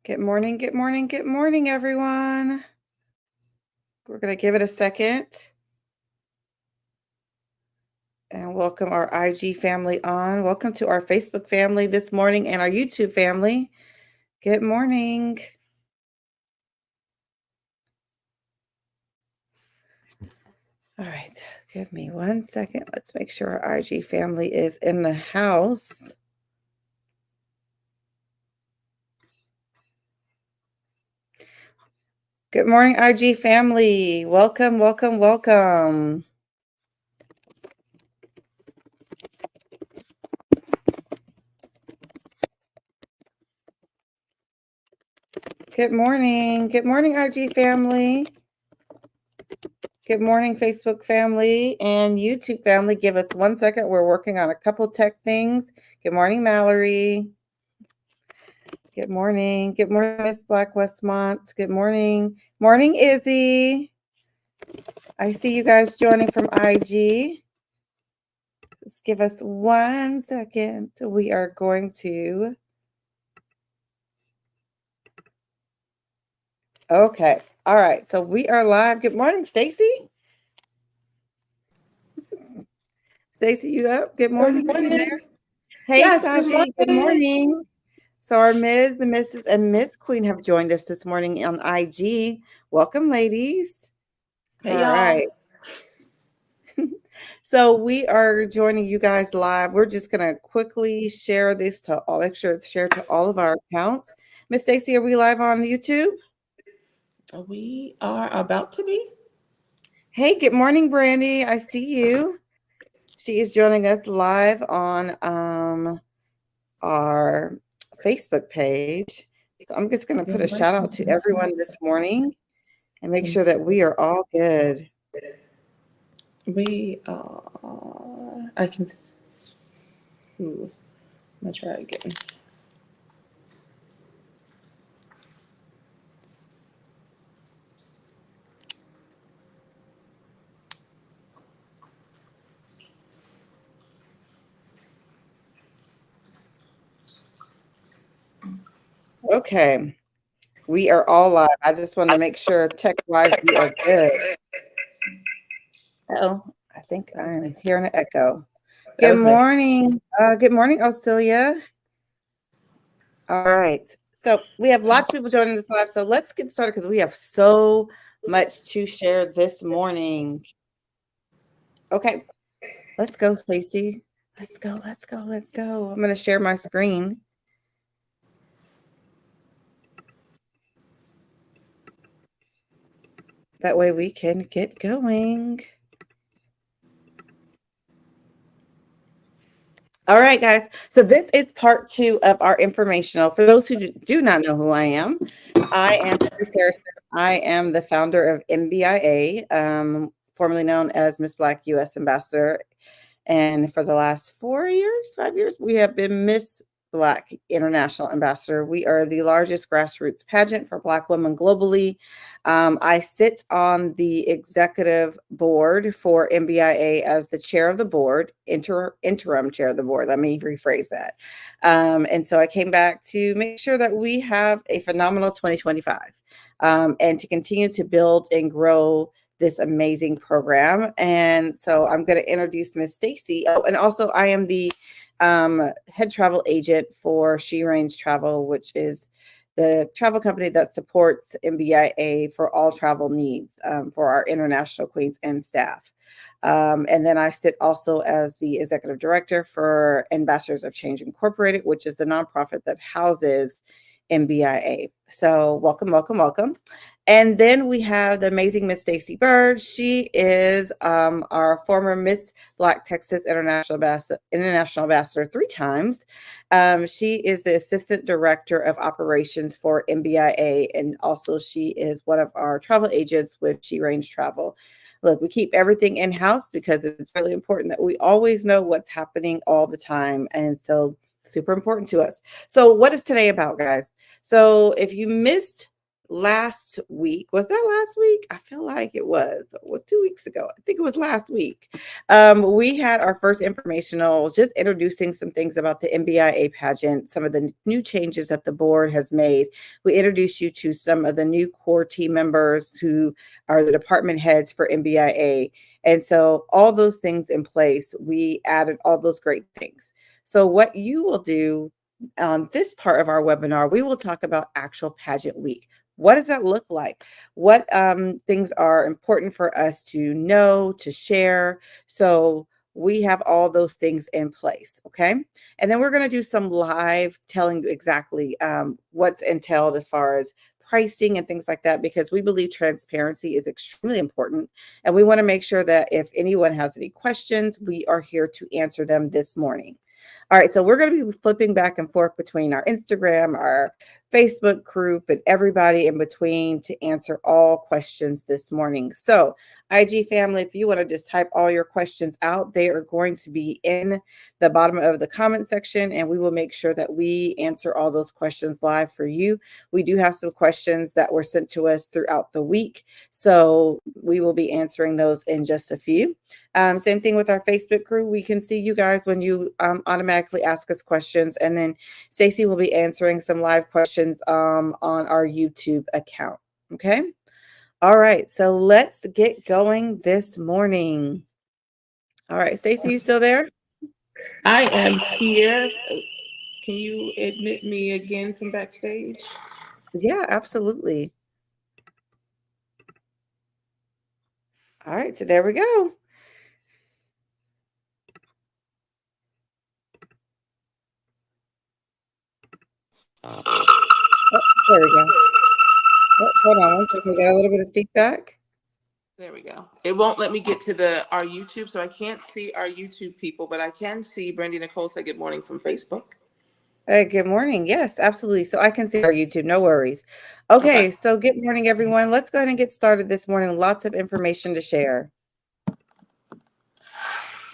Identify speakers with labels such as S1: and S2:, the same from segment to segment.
S1: Good morning, good morning, good morning, everyone. We're going to give it a second and welcome our IG family on. Welcome to our Facebook family this morning and our YouTube family. Good morning. All right, give me 1 second. Let's make sure our IG family is in the house. Good morning, IG family. Welcome, welcome, welcome. Good morning. Good morning, IG family. Good morning, Facebook family and YouTube family. Give us 1 second. We're working on a couple tech things. Good morning, Mallory. Good morning. Good morning, Miss Black Westmont. Good morning. Morning, Izzy. I see you guys joining from IG. Just give us 1 second. We are going to. Okay. All right. So we are live. Good morning, Stacy. Stacy, you up? Good morning.
S2: Good morning.
S1: You there? Hey,
S2: Yes,
S1: Saji. Good morning. So our Ms., the Mrs., and Miss Queen have joined us this morning on IG. Welcome, ladies.
S2: Hey,
S1: All right. So we are joining you guys live. We're just going to quickly share this to all, make sure it's shared to all of our accounts. Miss Stacy, are we live on YouTube?
S2: We are about to be.
S1: Hey, good morning, Brandy. I see you. She is joining us live on our Facebook page. So I'm just going to put a shout out to everyone this morning and make sure that we are all good.
S2: We are. I can. I'm gonna try again.
S1: Okay. We are all live. I just want to make sure tech-wise we are good. Oh, I think I'm hearing an echo. Good morning. Good morning, Auxilia. All right. So we have lots of people joining this live. So let's get started because we have so much to share this morning. Okay. Let's go, Stacey. Let's go, let's go, let's go. I'm going to share my screen. That way we can get going. All right, guys. So this is part 2 of our informational. For those who do not know who I am Sarah. I am the founder of MBIA, formerly known as Miss Black U.S. Ambassador. And for the last 5 years, we have been Miss Black International Ambassador. We are the largest grassroots pageant for Black women globally. I sit on the executive board for MBIA as the chair of the board, interim chair of the board. Let me rephrase that. And so I came back to make sure that we have a phenomenal 2025 and to continue to build and grow this amazing program. And so I'm going to introduce Miss Stacy. Oh, and also I am the head travel agent for She Range Travel, which is the travel company that supports MBIA for all travel needs for our international queens and staff. And then I sit also as the executive director for Ambassadors of Change Incorporated, which is the nonprofit that houses MBIA. So welcome, welcome, welcome. And then we have the amazing Miss Stacy Bird. She is our former Miss Black Texas International Ambassador 3 times. She is the Assistant Director of Operations for MBIA, and also she is one of our travel agents with She Range Travel. Look, we keep everything in-house because it's really important that we always know what's happening all the time. And so super important to us. So what is today about, guys? So if you missed last week. Was that last week? I feel like it was. It was 2 weeks ago. I think it was last week. We had our first informational, just introducing some things about the MBIA pageant, some of the new changes that the board has made. We introduced you to some of the new core team members who are the department heads for MBIA. And so all those things in place, we added all those great things. So what you will do on this part of our webinar, we will talk about actual pageant week. What does that look like? What things are important for us to know, to share? So we have all those things in place, okay? And then we're going to do some live telling you exactly what's entailed as far as pricing and things like that, because we believe transparency is extremely important. And we want to make sure that if anyone has any questions, we are here to answer them this morning. All right, so we're going to be flipping back and forth between our Instagram, our Facebook group, and everybody in between to answer all questions this morning. So, IG family, if you want to just type all your questions out, they are going to be in the bottom of the comment section, and we will make sure that we answer all those questions live for you. We do have some questions that were sent to us throughout the week, so we will be answering those in just a few. Same thing with our Facebook group. We can see you guys when you automatically ask us questions. And then Stacy will be answering some live questions on our YouTube account. Okay. All right. So let's get going this morning. All right. Stacy, you still there?
S2: I am here. Can you admit me again from backstage?
S1: Yeah, absolutely. All right. So there we go. Oh, there we go. Oh, hold on one second. We got a little bit of feedback.
S2: There we go. It won't let me get to our YouTube, so I can't see our YouTube people, but I can see Brandy Nicole say good morning from Facebook.
S1: Good morning. Yes, absolutely. So I can see our YouTube. No worries. Okay, so good morning, everyone. Let's go ahead and get started this morning. Lots of information to share.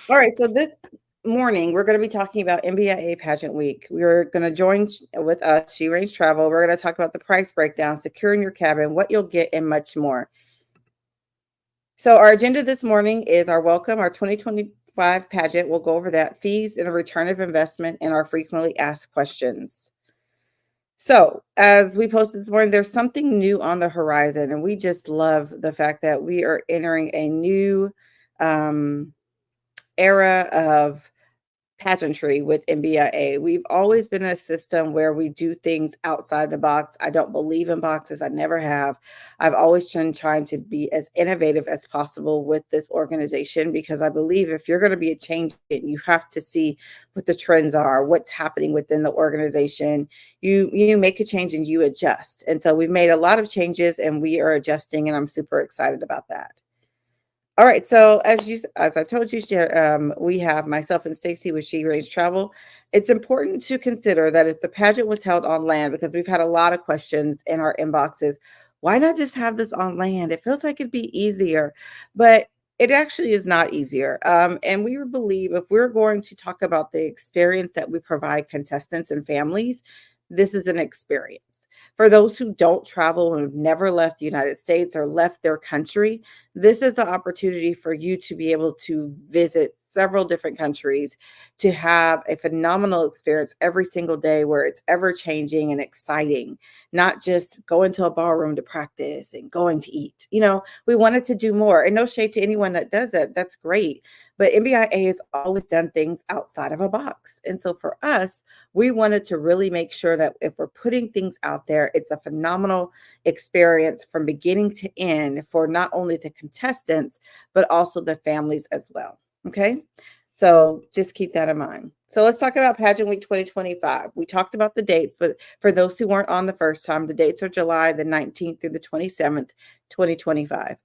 S1: All right, so this morning we're going to be talking about MBIA Pageant Week. We're going to join with us, She Range Travel. We're going to talk about the price breakdown, securing your cabin, what you'll get, and much more. So our agenda this morning is our welcome, our 2025 pageant. We'll go over that, fees and the return of investment, and our frequently asked questions. So, as we posted this morning, there's something new on the horizon, and we just love the fact that we are entering a new era of pageantry with MBIA. We've always been a system where we do things outside the box. I don't believe in boxes. I never have. I've always been trying to be as innovative as possible with this organization, because I believe if you're going to be a change agent, you have to see what the trends are, what's happening within the organization. You make a change and you adjust. And so we've made a lot of changes and we are adjusting, and I'm super excited about that. All right, so as I told you, we have myself and Stacy with She Range Travel. It's important to consider that if the pageant was held on land, because we've had a lot of questions in our inboxes, why not just have this on land? It feels like it'd be easier, but it actually is not easier. And we believe if we're going to talk about the experience that we provide contestants and families, this is an experience. For those who don't travel and have never left the United States or left their country, this is the opportunity for you to be able to visit several different countries, to have a phenomenal experience every single day where it's ever changing and exciting, not just going to a ballroom to practice and going to eat. We wanted to do more, and no shade to anyone that does that. That's great. But MBIA has always done things outside of a box. And so for us, we wanted to really make sure that if we're putting things out there, it's a phenomenal experience from beginning to end for not only the contestants, but also the families as well. Okay. So just keep that in mind. So let's talk about Pageant Week 2025. We talked about the dates, but for those who weren't on the first time, the dates are July the 19th through the 27th, 2025.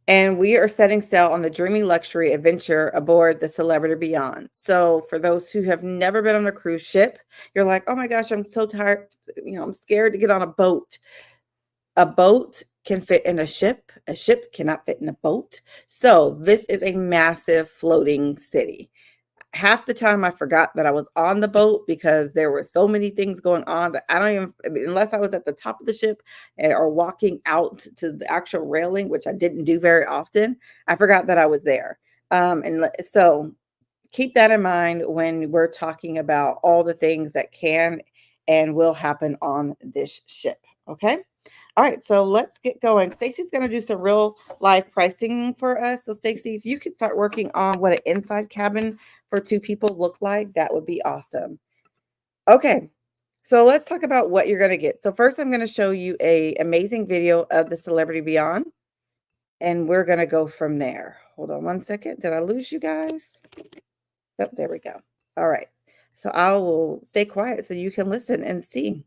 S1: And we are setting sail on the dreamy luxury adventure aboard the Celebrity Beyond. So for those who have never been on a cruise ship, you're like, oh my gosh, I'm so tired. I'm scared to get on a boat. A boat can fit in a ship. A ship cannot fit in a boat. So this is a massive floating city. half the time I forgot that I was on the boat because there were so many things going on that I mean, unless I was at the top of the ship or walking out to the actual railing, which I didn't do very often, I forgot that I was there. So keep that in mind when we're talking about all the things that can and will happen on this ship. Okay. All right, so let's get going. Stacy's going to do some real life pricing for us. So, Stacy, if you could start working on what an inside cabin for two people look like, that would be awesome. Okay, so let's talk about what you're going to get. So, first, I'm going to show you a amazing video of the Celebrity Beyond, and we're going to go from there. Hold on one second. Did I lose you guys? Oh, there we go. All right. So I will stay quiet so you can listen and see.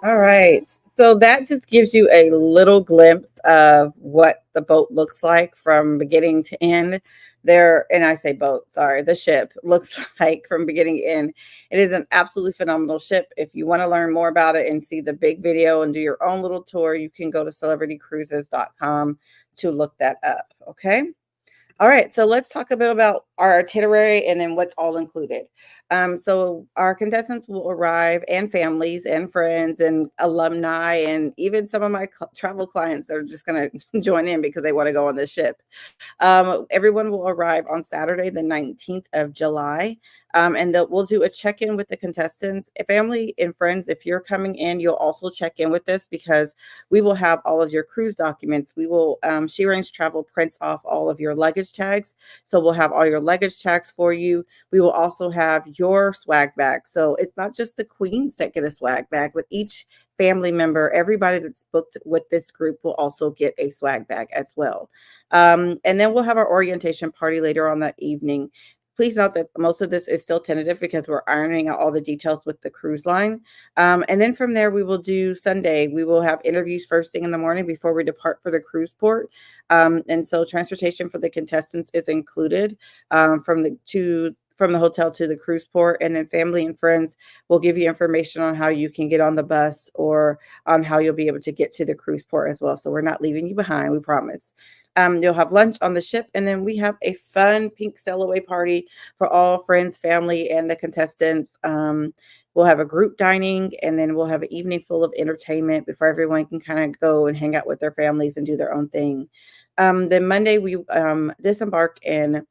S1: All right. So that just gives you a little glimpse of what the boat looks like from beginning to end. There, and I say boat, sorry, the ship looks like from beginning to end. It is an absolutely phenomenal ship. If you want to learn more about it and see the big video and do your own little tour, you can go to celebritycruises.com to look that up. Okay. All right, so let's talk a bit about our itinerary and then what's all included. So our contestants will arrive, and families and friends and alumni, and even some of my travel clients that are just going to join in because they want to go on this ship. Everyone will arrive on Saturday, the 19th of July. And we'll do a check-in with the contestants, family and friends. If you're coming in, you'll also check in with us because we will have all of your cruise documents. We will, She Arranged Travel prints off all of your luggage tags. So we'll have all your luggage tags for you. We will also have your swag bag. So it's not just the queens that get a swag bag, but each family member, everybody that's booked with this group will also get a swag bag as well. And then we'll have our orientation party later on that evening. Please note that most of this is still tentative because we're ironing out all the details with the cruise line. And then from there, we will do Sunday. We will have interviews first thing in the morning before we depart for the cruise port. And so transportation for the contestants is included from the hotel to the cruise port, and then family and friends will give you information on how you can get on the bus or on how you'll be able to get to the cruise port as well. So we're not leaving you behind, we promise. You'll have lunch on the ship, and then we have a fun pink sail away party for all friends, family, and the contestants. We'll have a group dining, and then we'll have an evening full of entertainment before everyone can kind of go and hang out with their families and do their own thing. Then Monday, we disembark in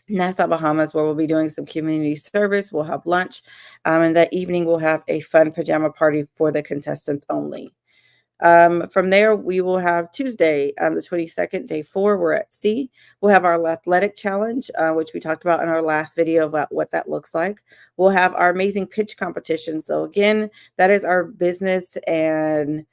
S1: Nassau, Bahamas, where we'll be doing some community service. We'll have lunch, and that evening we'll have a fun pajama party for the contestants only. From there, we will have Tuesday, the 22nd, day 4, we're at sea. We'll have our athletic challenge, which we talked about in our last video about what that looks like. We'll have our amazing pitch competition. So again, that is our business and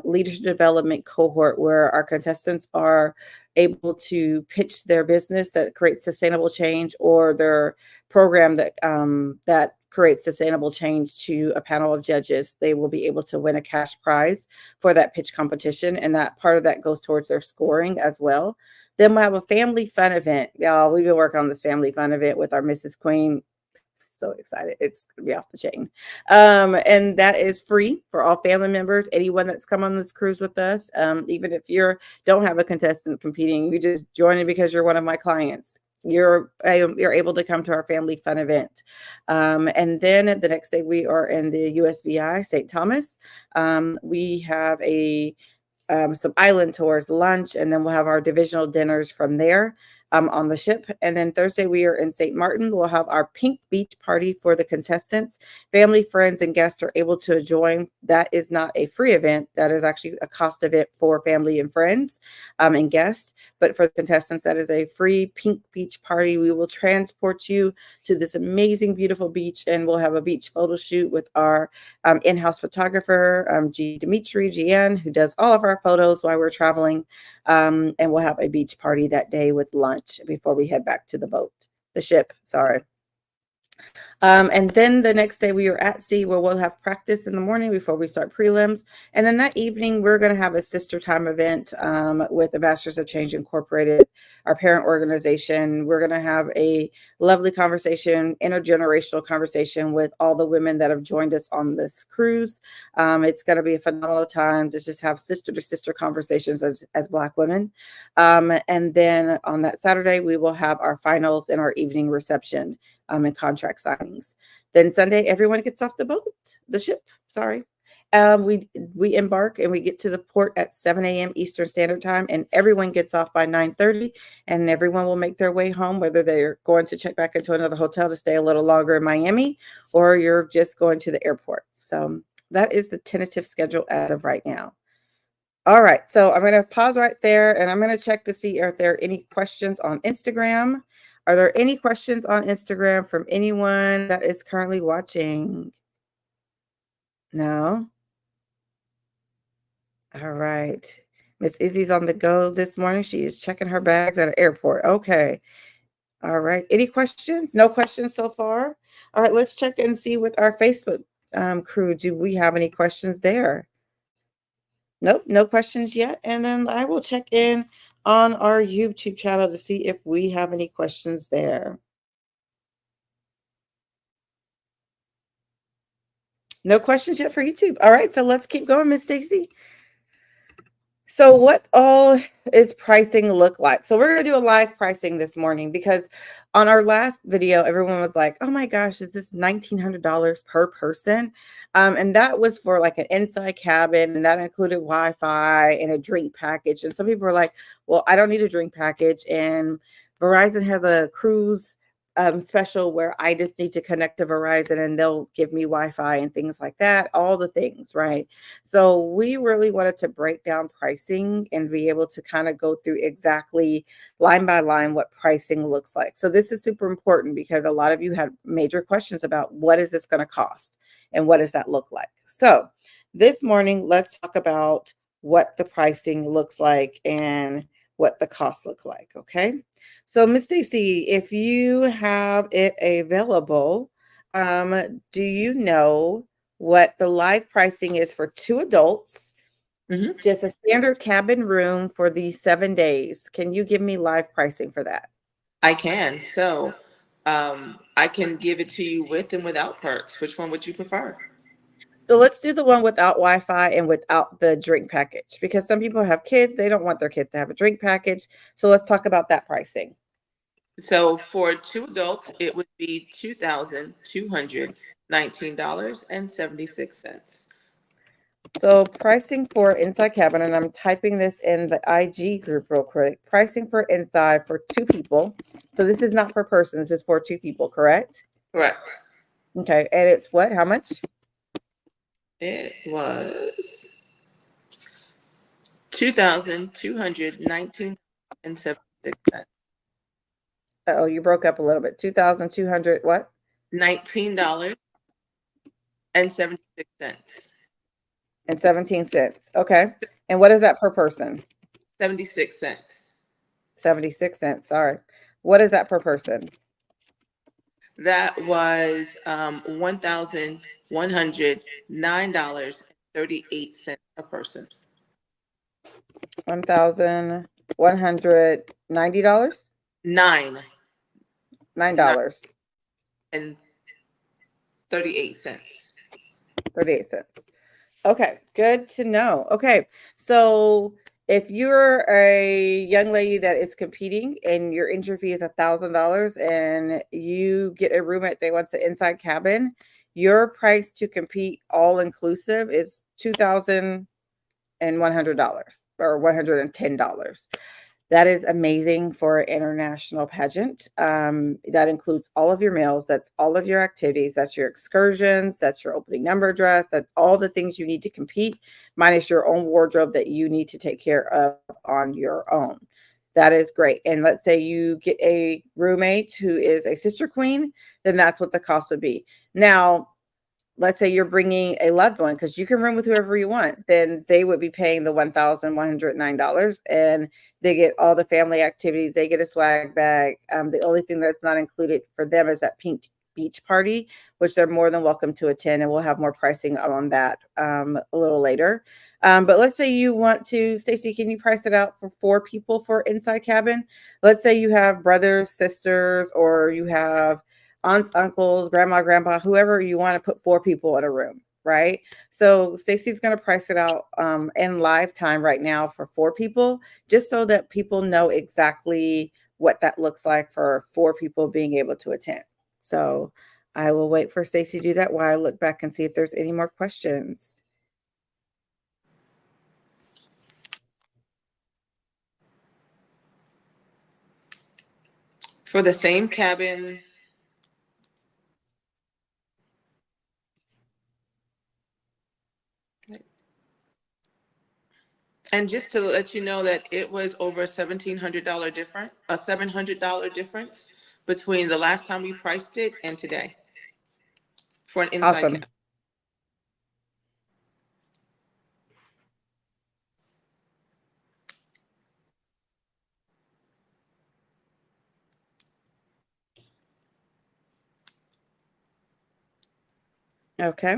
S1: leadership development cohort where our contestants are able to pitch their business that creates sustainable change or their program that creates sustainable change to a panel of judges. They will be able to win a cash prize for that pitch competition, and that part of that goes towards their scoring as well. Then we'll have a family fun event. Y'all, we've been working on this family fun event with our Mrs. Queen. So excited. It's gonna be off the chain. And that is free for all family members, anyone that's come on this cruise with us. Even if don't have a contestant competing, you just join it because you're one of my clients. You're able to come to our family fun event. And then the next day we are in the USVI St. Thomas. We have some island tours, lunch, and then we'll have our divisional dinners from there on the ship. And then Thursday, we are in St. Martin. We'll have our pink beach party for the contestants. Family, friends, and guests are able to join. That is not a free event. That is actually a cost event for family and friends and guests. But for the contestants, that is a free pink beach party. We will transport you to this amazing, beautiful beach, and we'll have a beach photo shoot with our in-house photographer, GN, who does all of our photos while we're traveling. And we'll have a beach party that day with lunch before we head back to the ship, sorry. And then the next day we are at sea where we'll have practice in the morning before we start prelims. And then that evening, we're going to have a sister time event with the Masters of Change Incorporated, our parent organization. We're going to have a lovely conversation, intergenerational conversation with all the women that have joined us on this cruise. It's going to be a phenomenal time to just have sister to sister conversations as Black women. And then on that Saturday, we will have our finals and our evening reception and contract signings. Then Sunday, everyone gets off the ship. Sorry. We embark and we get to the port at 7 a.m. Eastern Standard Time, and everyone gets off by 9:30, and everyone will make their way home, whether they're going to check back into another hotel to stay a little longer in Miami, or you're just going to the airport. So that is the tentative schedule as of right now. All right, so I'm going to pause right there, and I'm going to check to see if there are any questions on Instagram. Are there any questions on Instagram from anyone that is currently watching? No? All right. Miss Izzy's on the go this morning. She is checking her bags at an airport. Okay. All right. Any questions? No questions so far? All right, let's check and see with our Facebook crew. Do we have any questions there? Nope, no questions yet. And then I will check in on our YouTube channel to see if we have any questions there. No questions yet for YouTube. All right, so let's keep going, Miss Stacy. So what all is pricing look like? So we're going to do a live pricing this morning because on our last video, everyone was like, oh my gosh, is this $1,900 per person? And that was for like an inside cabin, and that included Wi-Fi and a drink package. And some people were like, well, I don't need a drink package. And Verizon has a cruise special where I just need to connect to Verizon and they'll give me Wi-Fi and things like that, all the things, right? So we really wanted to break down pricing and be able to kind of go through exactly line by line what pricing looks like. So this is super important because a lot of you had major questions about what is this going to cost and what does that look like. So this morning, let's talk about what the pricing looks like and what the costs look like, okay? So, Miss Stacy, if you have it available, do you know what the live pricing is for 2 adults,
S2: Mhm.
S1: just a standard cabin room for these 7 days? Can you give me live pricing for that?
S2: I can. So I can give it to you with and without perks. Which one would you prefer?
S1: So let's do the one without Wi-Fi and without the drink package because some people have kids, they don't want their kids to have a drink package. So let's talk about that pricing.
S2: So for 2 adults, it would be $2,219.76.
S1: So pricing for inside cabin, and I'm typing this in the IG group real quick. Pricing for inside for 2 people. So this is not per person, this is for 2 people, correct?
S2: Correct.
S1: Okay, and it's what? How much?
S2: It was $2,219.76.
S1: Oh, you broke up a little bit. 2,200 what?
S2: $19.76.
S1: And 17 cents. Okay. And what is that per person?
S2: 76 cents.
S1: 76 cents. Sorry. What is that per person?
S2: That was $1,109.38 a person.
S1: $1,190?
S2: Nine
S1: $9.
S2: and 38 cents.
S1: 38 cents. Okay, good to know. Okay, so if you're a young lady that is competing and your entry fee is $1,000 and you get a roommate that wants an inside cabin, your price to compete all inclusive is $2,100 or $110. That is amazing for an international pageant. That includes all of your meals, that's all of your activities, that's your excursions, that's your opening number dress, that's all the things you need to compete, minus your own wardrobe that you need to take care of on your own. That is great. And let's say you get a roommate who is a sister queen, then that's what the cost would be. Now, let's say you're bringing a loved one because you can room with whoever you want, then they would be paying the $1,109 and they get all the family activities. They get a swag bag. The only thing that's not included for them is that pink beach party, which they're more than welcome to attend. And we'll have more pricing on that a little later. But let's say you want to, Stacy, can you price it out for 4 people for inside cabin? Let's say you have brothers, sisters, or you have aunts, uncles, grandma, grandpa, whoever you want to put 4 people in a room, right? So Stacey's going to price it out in live time right now for 4 people, just so that people know exactly what that looks like for 4 people being able to attend. So I will wait for Stacey to do that while I look back and see if there's any more questions.
S2: For the same cabin, and just to let you know that it was over $1,700 different, a $700 difference between the last time we priced it and today for an inside
S1: Awesome.
S2: cabin.
S1: Okay.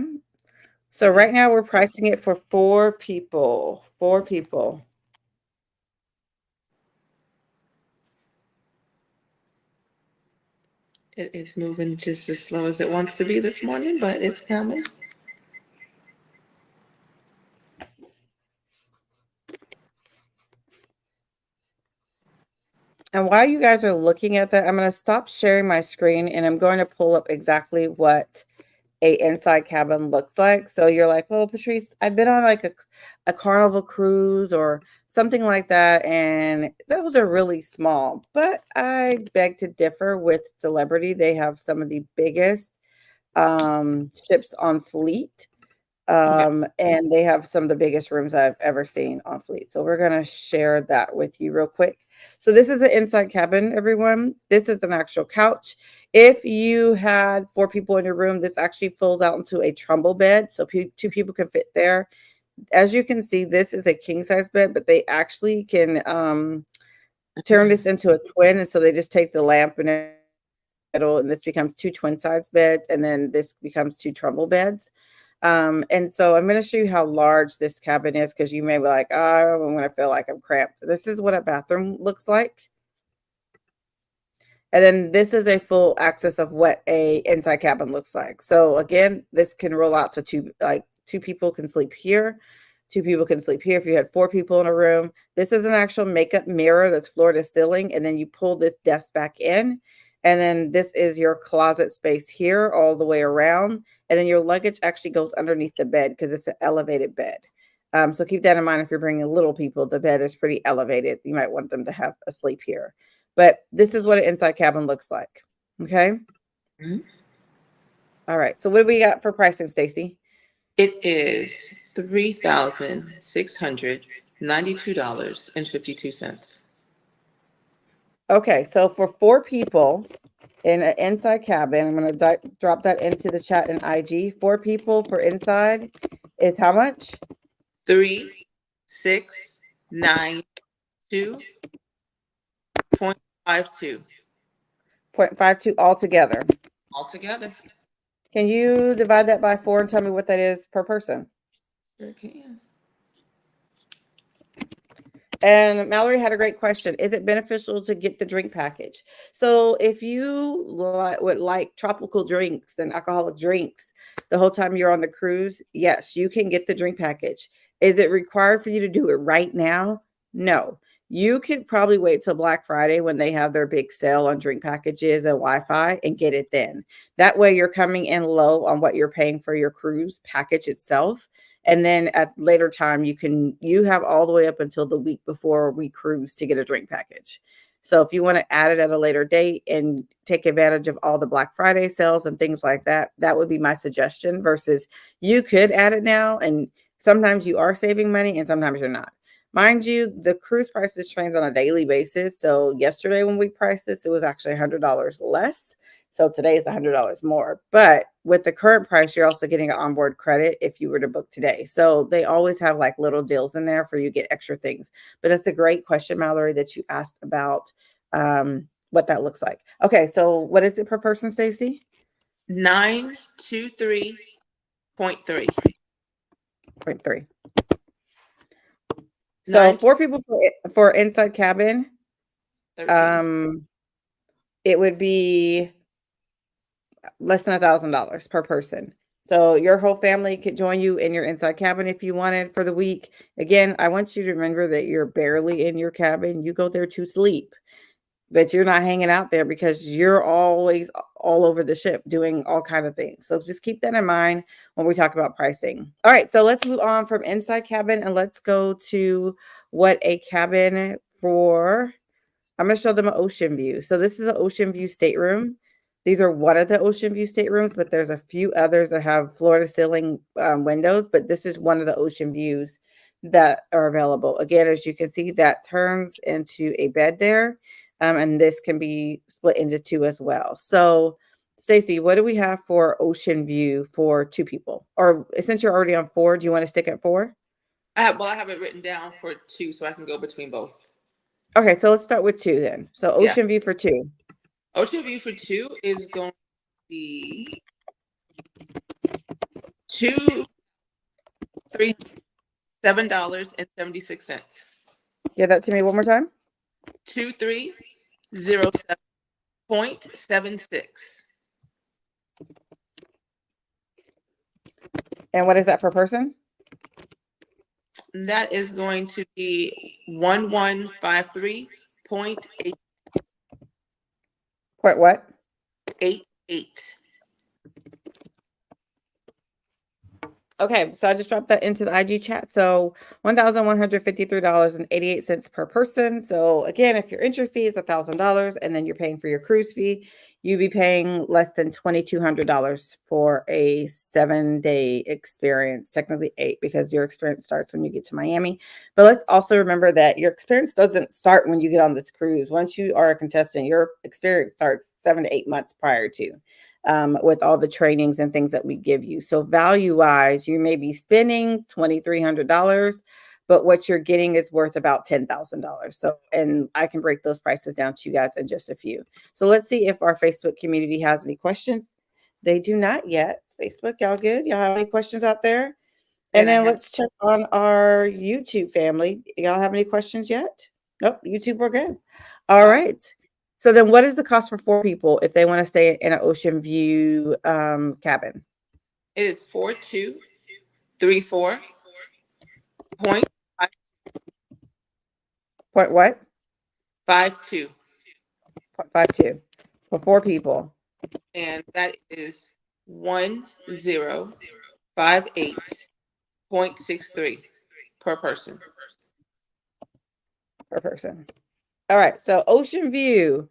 S1: So right now we're pricing it for 4 people. 4 people.
S2: It is moving just as slow as it wants to be this morning, but it's coming.
S1: And while you guys are looking at that, I'm going to stop sharing my screen and I'm going to pull up exactly what a inside cabin looks like. So you're like, oh, Patrice, I've been on like a carnival cruise or something like that. And those are really small, but I beg to differ with Celebrity. They have some of the biggest ships on Fleet.
S2: Okay.
S1: And they have some of the biggest rooms I've ever seen on Fleet. So we're going to share that with you real quick. So this is the inside cabin, everyone. This is an actual couch. If you had 4 people in your room, this actually folds out into a trundle bed. So 2 people can fit there. As you can see, this is a king size bed, but they actually can turn this into a twin. And so they just take the lamp and and this becomes 2 twin size beds. And then this becomes 2 trundle beds. And so I'm going to show you how large this cabin is, because you may be like, oh, I'm going to feel like I'm cramped. This is what a bathroom looks like. And then this is a full access of what a inside cabin looks like. So again, this can roll out to 2 people can sleep here. 2 people can sleep here. If you had 4 people in a room, this is an actual makeup mirror that's floor to ceiling. And then you pull this desk back in. And then this is your closet space here all the way around. And then your luggage actually goes underneath the bed because it's an elevated bed. So keep that in mind. If you're bringing little people, the bed is pretty elevated. You might want them to have a sleep here. But this is what an inside cabin looks like. Okay.
S2: Mhm.
S1: All right. So what do we got for pricing, Stacy?
S2: It is $3,692.52.
S1: Okay. So for 4 people in an inside cabin, I'm going to drop that into the chat in IG. 4 people for inside is how much?
S2: 3,692.52
S1: 0.52 altogether.
S2: altogether.
S1: Can you divide that by 4 and tell me what that is per person?
S2: Sure can.
S1: And Mallory had a great question. Is it beneficial to get the drink package? So if you would like tropical drinks and alcoholic drinks the whole time you're on the cruise, yes, you can get the drink package. Is it required for you to do it right now? No. You could probably wait till Black Friday when they have their big sale on drink packages and Wi-Fi and get it then. That way you're coming in low on what you're paying for your cruise package itself. And then at later time, you have all the way up until the week before we cruise to get a drink package. So if you want to add it at a later date and take advantage of all the Black Friday sales and things like that, that would be my suggestion, versus you could add it now. And sometimes you are saving money and sometimes you're not. Mind you, the cruise prices change on a daily basis. So yesterday when we priced this, it was actually $100 less. So today is $100 more. But with the current price, you're also getting an onboard credit if you were to book today. So they always have like little deals in there for you to get extra things. But that's a great question, Mallory, that you asked about what that looks like. Okay, so what is it per person, Stacy?
S2: 923.3.
S1: 0.3. So
S2: 9,
S1: 4 people for inside cabin,
S2: 13.
S1: it would be less than $1,000 per person. So your whole family could join you in your inside cabin if you wanted for the week. Again, I want you to remember that you're barely in your cabin. You go there to sleep, but you're not hanging out there because you're always all over the ship doing all kind of things. So just keep that in mind when we talk about pricing. All right, so let's move on from inside cabin and let's go to what a cabin for. I'm going to show them an ocean view. So this is an ocean view stateroom. These are one of the ocean view staterooms, but there's a few others that have floor to ceiling windows, but this is one of the ocean views that are available. Again, as you can see, that turns into a bed there, and this can be split into 2 as well. So Stacy, what do we have for ocean view for 2 people? Or since you're already on 4, do you want to stick at 4?
S2: I have it written down for 2 so I can go between both.
S1: Okay, so let's start with 2 then. So
S2: Yeah.
S1: ocean view for 2.
S2: Ocean view for 2 is going to be $7.76.
S1: Give that to me one more time.
S2: 2307.76.
S1: And what is that per person?
S2: That is going to be 1153.88.
S1: Point what? Okay, so I just dropped that into the IG chat. So $1,153.88 per person. So again, if your entry fee is $1,000 and then you're paying for your cruise fee, you'd be paying less than $2,200 for a 7-day experience, technically 8, because your experience starts when you get to Miami. But let's also remember that your experience doesn't start when you get on this cruise. Once you are a contestant, your experience starts 7 to 8 months prior to, with all the trainings and things that we give you. So value wise, you may be spending $2,300, but what you're getting is worth about $10,000. So, and I can break those prices down to you guys in just a few. So let's see if our Facebook community has any questions. They do not yet. Facebook, y'all good? Y'all have any questions out there? And
S2: And I
S1: then
S2: have,
S1: let's check on our YouTube family. Y'all have any questions yet? Nope, YouTube, we're good. All right. So then what is the cost for 4 people if they want to stay in an ocean view cabin?
S2: it is 4234.52.
S1: Point what? 0.52 for 4 people
S2: And that is 1058.63 per person.
S1: per person. All right. So ocean view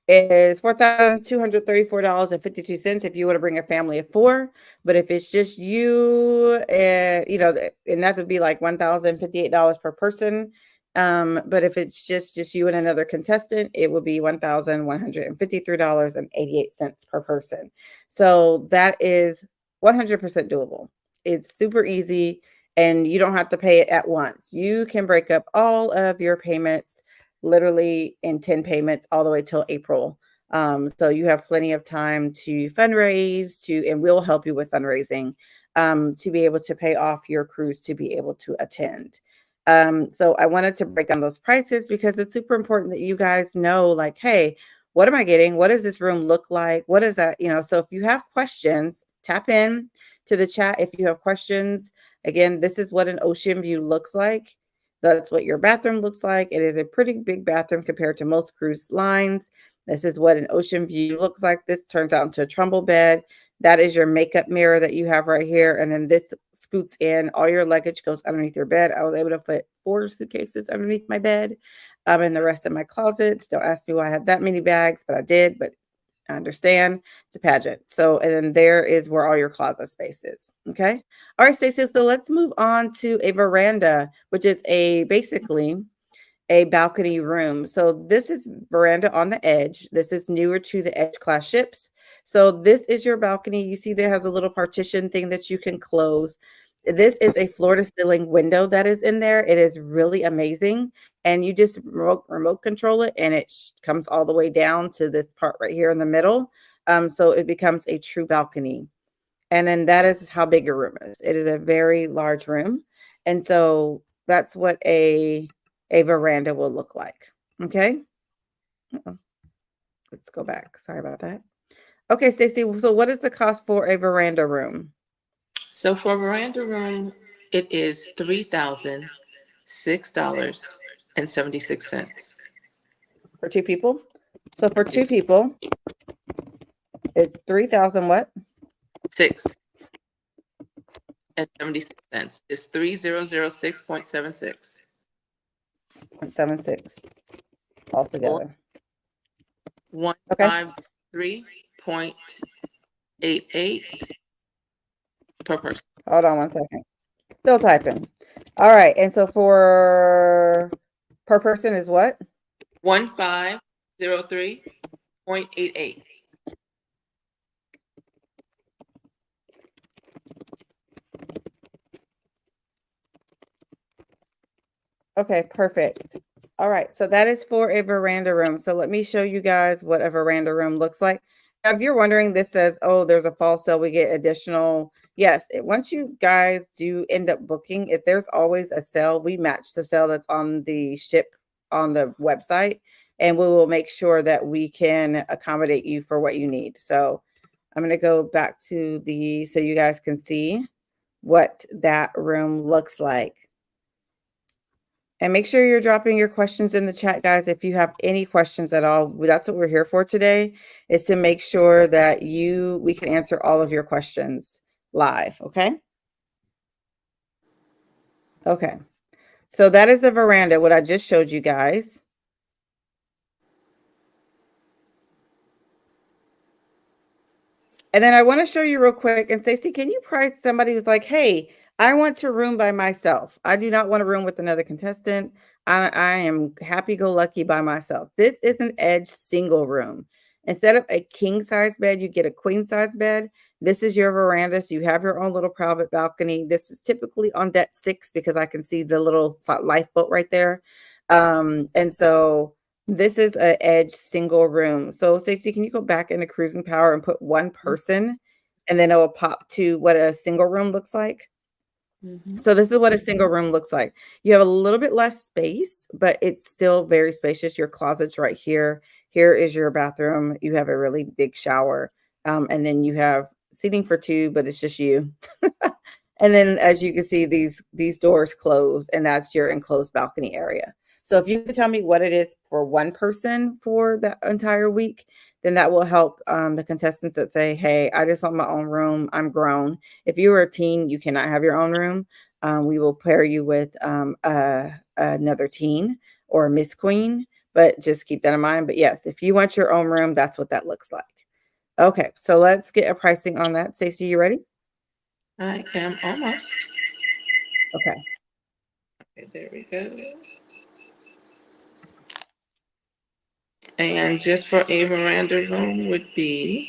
S1: is $4,234.52 if you want to bring a family of 4. But if it's just you, and that would be like $1,058 per person. But if it's just you and another contestant, it would be $1,153.88 per person. So that is 100% doable. It's super easy and you don't have to pay it at once. You can break up all of your payments literally in 10 payments all the way till April. So you have plenty of time to fundraise and we'll help you with fundraising, to be able to pay off your cruise to be able to attend. So I wanted to break down those prices because it's super important that you guys know, like, hey, what am I getting? What does this room look like? What is that? So if you have questions, tap in to the chat. If you have questions, again, this is what an ocean view looks like. That's what your bathroom looks like. It is a pretty big bathroom compared to most cruise lines. This is what an ocean view looks like. This turns out into a trundle bed. That is your makeup mirror that you have right here. And then this scoots in. All your luggage goes underneath your bed. I was able to put 4 suitcases underneath my bed, and the rest of my closet. Don't ask me why I had that many bags, but I did. But I understand it's a pageant. So, and then there is where all your closet space is. Okay. All right, Stacey. So let's move on to a veranda, which is basically a balcony room. So this is veranda on the edge. This is newer to the Edge class ships. So this is your balcony. You see there has a little partition thing that you can close. This is a floor to ceiling window that is in there. It is really amazing. And you just remote control it and it comes all the way down to this part right here in the middle. So it becomes a true balcony. And then that is how big your room is. It is a very large room. And so that's what a veranda will look like. Okay. Uh-oh. Let's go back. Sorry about that. Okay, Stacey. So what is the cost for a veranda room?
S2: So for a veranda room, it is $3,006.76.
S1: For 2 people? So for 2 people, it's 3,000 what?
S2: 6.76. It's 3006.76.
S1: 0.76
S2: Or
S1: altogether. Okay.
S2: 153.88 per person.
S1: Hold on one second. Still typing. All right. And so for per person is what?
S2: 1503.88.
S1: Okay, perfect. All right, so that is for a veranda room. So let me show you guys what a veranda room looks like. Now, if you're wondering, this says, oh, there's a fall sale, we get additional. Yes, once you guys do end up booking, if there's always a sale, we match the sale that's on the ship on the website, and we will make sure that we can accommodate you for what you need. So I'm going to go back to so you guys can see what that room looks like. And make sure you're dropping your questions in the chat, guys. If you have any questions at all, that's what we're here for today, is to make sure that we can answer all of your questions live. Okay. Okay. So that is a veranda, what I just showed you guys. And then I want to show you real quick. And Stacey, can you price somebody who's like, hey, I want to room by myself. I do not want to room with another contestant. I am happy-go-lucky by myself. This is an edge single room. Instead of a king size bed, you get a queen size bed. This is your veranda. So you have your own little private balcony. This is typically on deck 6 because I can see the little lifeboat right there. And so this is an edge single room. So Stacey, can you go back into cruising power and put one person and then it will pop to what a single room looks like?
S2: Mhm.
S1: So this is what a single room looks like. You have a little bit less space, but it's still very spacious. Your closet's right here. Here is your bathroom. You have a really big shower. And then you have seating for 2, but it's just you. And then as you can see, these doors close, and that's your enclosed balcony area. So if you could tell me what it is for one person for the entire week, then that will help the contestants that say, hey, I just want my own room. I'm grown. If you are a teen, you cannot have your own room. We will pair you with another teen or a Miss Queen, but just keep that in mind. But yes, if you want your own room, that's what that looks like. Okay, so let's get a pricing on that. Stacey, you ready?
S2: I am almost.
S1: Okay.
S2: Okay, there we go. And just for a veranda room would be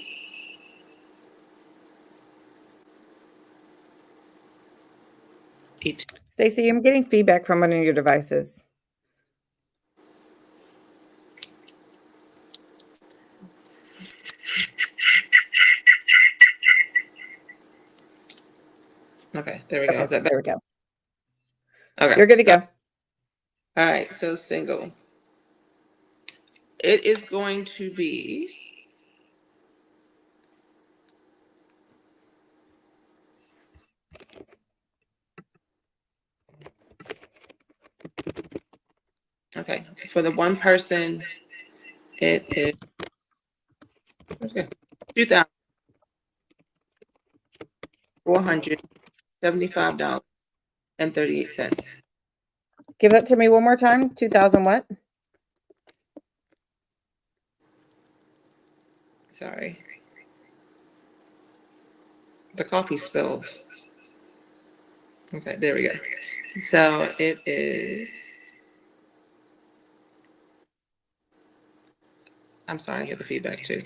S2: eight.
S1: Stacey, I'm getting feedback from one of your devices.
S2: Okay, there we go.
S1: Okay,
S2: Is that better?
S1: there we go.
S2: Okay.
S1: You're good to go.
S2: All right, so single. It is going to be okay. For the one person, it is okay, $2,475.38.
S1: Give that to me one more time. 2000 what?
S2: Sorry, the coffee spilled. Okay, there we go. So it is. I'm sorry, I get the feedback too.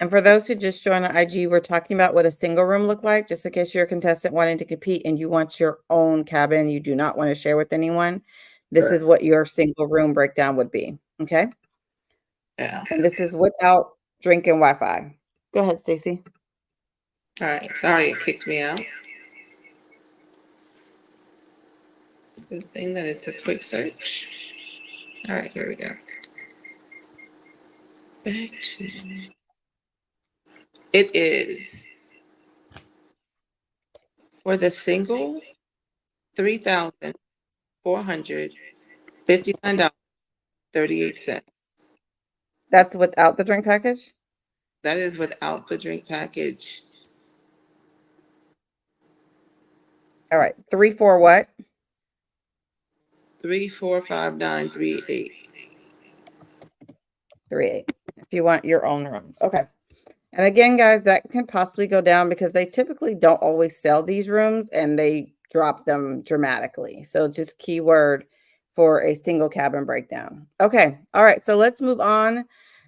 S1: And for those who just joined on IG, we're talking about what a single room look like, just in case you're a contestant wanting to compete and you want your own cabin, you do not want to share with anyone. This is what your single room breakdown would be. Okay.
S2: Yeah.
S1: And this is without drink and Wi-Fi. Go ahead, Stacey.
S2: All right. Sorry, it kicked me out. Good thing that it's a quick search. All right, here we go. Back to it is for the single $3,459.38.
S1: That's without the drink package.
S2: That is without the drink package.
S1: All right. 3-4 what?
S2: 3,459.38.
S1: 3-8. If you want your own room. Okay. And again, guys, that can possibly go down because they typically don't always sell these rooms and they drop them dramatically. So just keyword for a single cabin breakdown. Okay. All right. So let's move on.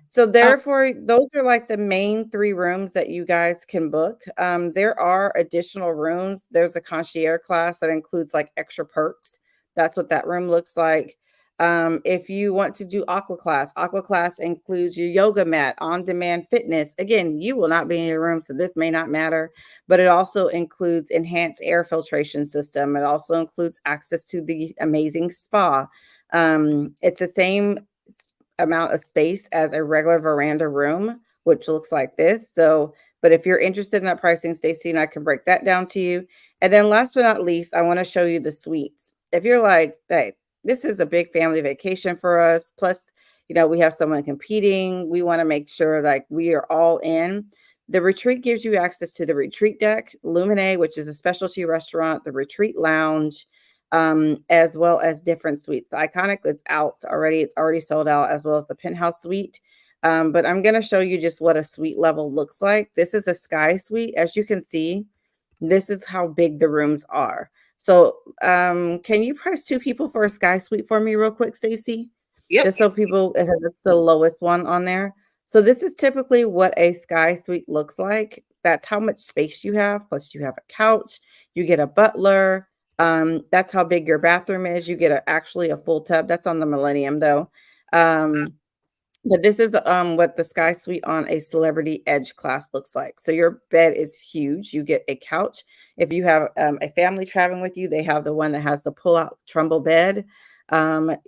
S1: So therefore, those are like the main 3 rooms that you guys can book. There are additional rooms. There's a concierge class that includes like extra perks. That's what that room looks like. If you want to do aqua class includes your yoga mat, on-demand fitness. Again, you will not be in your room, so this may not matter, but it also includes enhanced air filtration system. It also includes access to the amazing spa. It's the same amount of space as a regular veranda room, which looks like this. So, but if you're interested in that pricing, Stacey and I can break that down to you. And then last but not least, I want to show you the suites. If you're like, hey, this is a big family vacation for us. Plus, we have someone competing. We want to make sure like we are all in. The retreat gives you access to the retreat deck, Lumine, which is a specialty restaurant, the retreat lounge, as well as different suites. The Iconic is out already. It's already sold out, as well as the Penthouse suite. But I'm going to show you just what a suite level looks like. This is a sky suite. As you can see, this is how big the rooms are. So can you price two people for a sky suite for me real quick, Stacy?
S2: Yep.
S1: Just so people, it's the lowest one on there. So this is typically what a sky suite looks like. That's how much space you have. Plus you have a couch, you get a butler. That's how big your bathroom is. You get actually a full tub. That's on the Millennium though. But this is what the Sky Suite on a Celebrity Edge class looks like. So your bed is huge. You get a couch. If you have a family traveling with you, they have the one that has the pull-out trundle bed.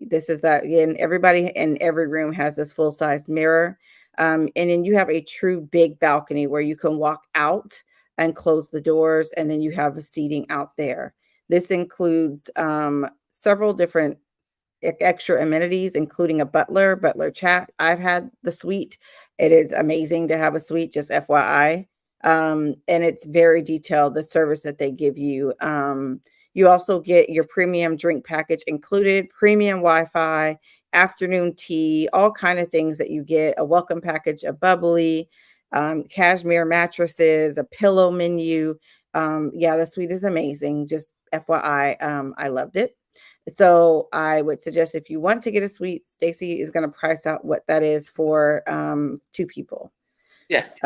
S1: This is that, again, everybody in every room has this full-size mirror. And then you have a true big balcony where you can walk out and close the doors, and then you have a seating out there. This includes several different extra amenities, including a butler chat. I've had the suite. It is amazing to have a suite, just FYI. And it's very detailed, the service that they give you. You also get your premium drink package included, premium Wi-Fi, afternoon tea, all kind of things that you get, a welcome package, a bubbly, cashmere mattresses, a pillow menu. Yeah, the suite is amazing. Just FYI, I loved it. So I would suggest if you want to get a suite, Stacy is going to price out what that is for two people.
S2: Yes.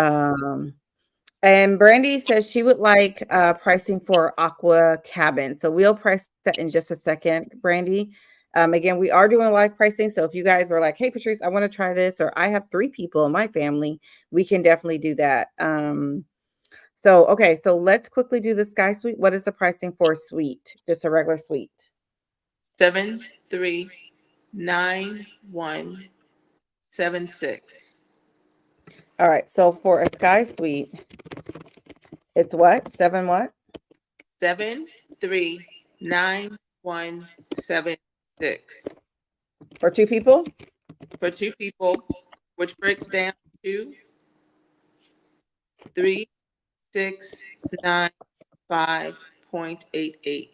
S1: And Brandy says she would like pricing for Aqua Cabin. So we'll price that in just a second, Brandy. Again, we are doing live pricing. So if you guys are like, hey, Patrice, I want to try this, or I have 3 people in my family, we can definitely do that. Okay, so let's quickly do the Sky Suite. What is the pricing for a suite? Just a regular suite.
S2: 739176.
S1: All right, so for a Sky Suite, it's what? 7 what?
S2: 739176.
S1: For 2 people?
S2: For 2 people, which breaks down to 3695.88.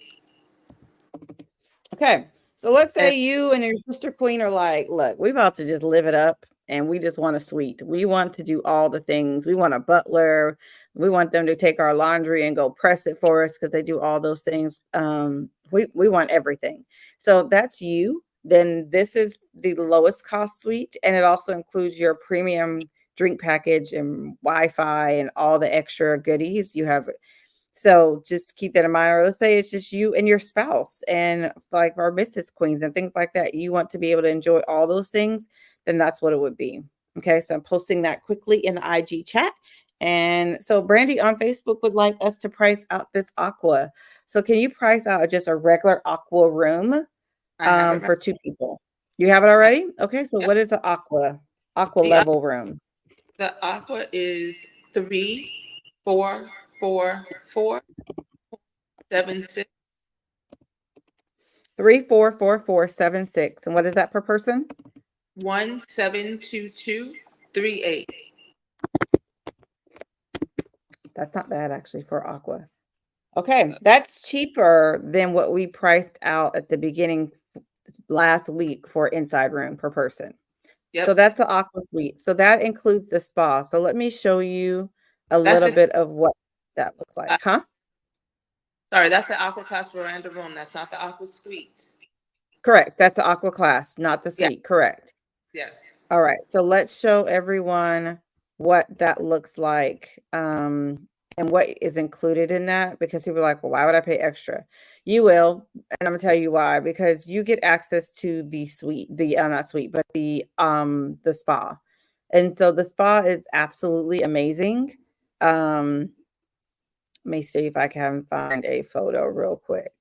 S1: Okay. So let's
S2: And
S1: say you and your sister queen are like, look, we about to just live it up and we just want a suite. We want to do all the things. We want a butler. We want them to take our laundry and go press it for us because they do all those things. We want everything. So that's you. Then this is the lowest cost suite. And it also includes your premium drink package and Wi-Fi and all the extra goodies. You have so just keep that in mind. Or let's say it's just you and your spouse and like our Mrs. Queens and things like that. You want to be able to enjoy all those things, then that's what it would be. Okay, so I'm posting that quickly in the IG chat. And so Brandy on Facebook would like us to price out this aqua. So can you price out just a regular aqua room
S2: I have it right.
S1: for 2 people? You have it already? Okay, so
S2: Yep.
S1: what is the aqua
S2: The,
S1: level room?
S2: the aqua is 344476.
S1: 344476. And what is that per person?
S2: 172238.
S1: That's not bad actually for aqua. Okay, that's cheaper than what we priced out at the beginning last week for inside room per person. So
S2: Yep.
S1: that's the aqua suite. So that includes the spa. So let me show you a
S2: That's
S1: little
S2: just
S1: bit of what that looks like. Huh?
S2: sorry, that's the aqua class veranda room. That's not the aqua suite.
S1: Correct. That's the aqua class, not the
S2: Yeah.
S1: suite. Correct.
S2: Yes.
S1: All right. So let's show everyone what that looks like. And what is included in that, because people are like, well, why would I pay extra? You will, and I'm gonna tell you why, because you get access to the suite, the not suite, but the spa. And so the spa is absolutely amazing. Let me see if I can find a photo real quick.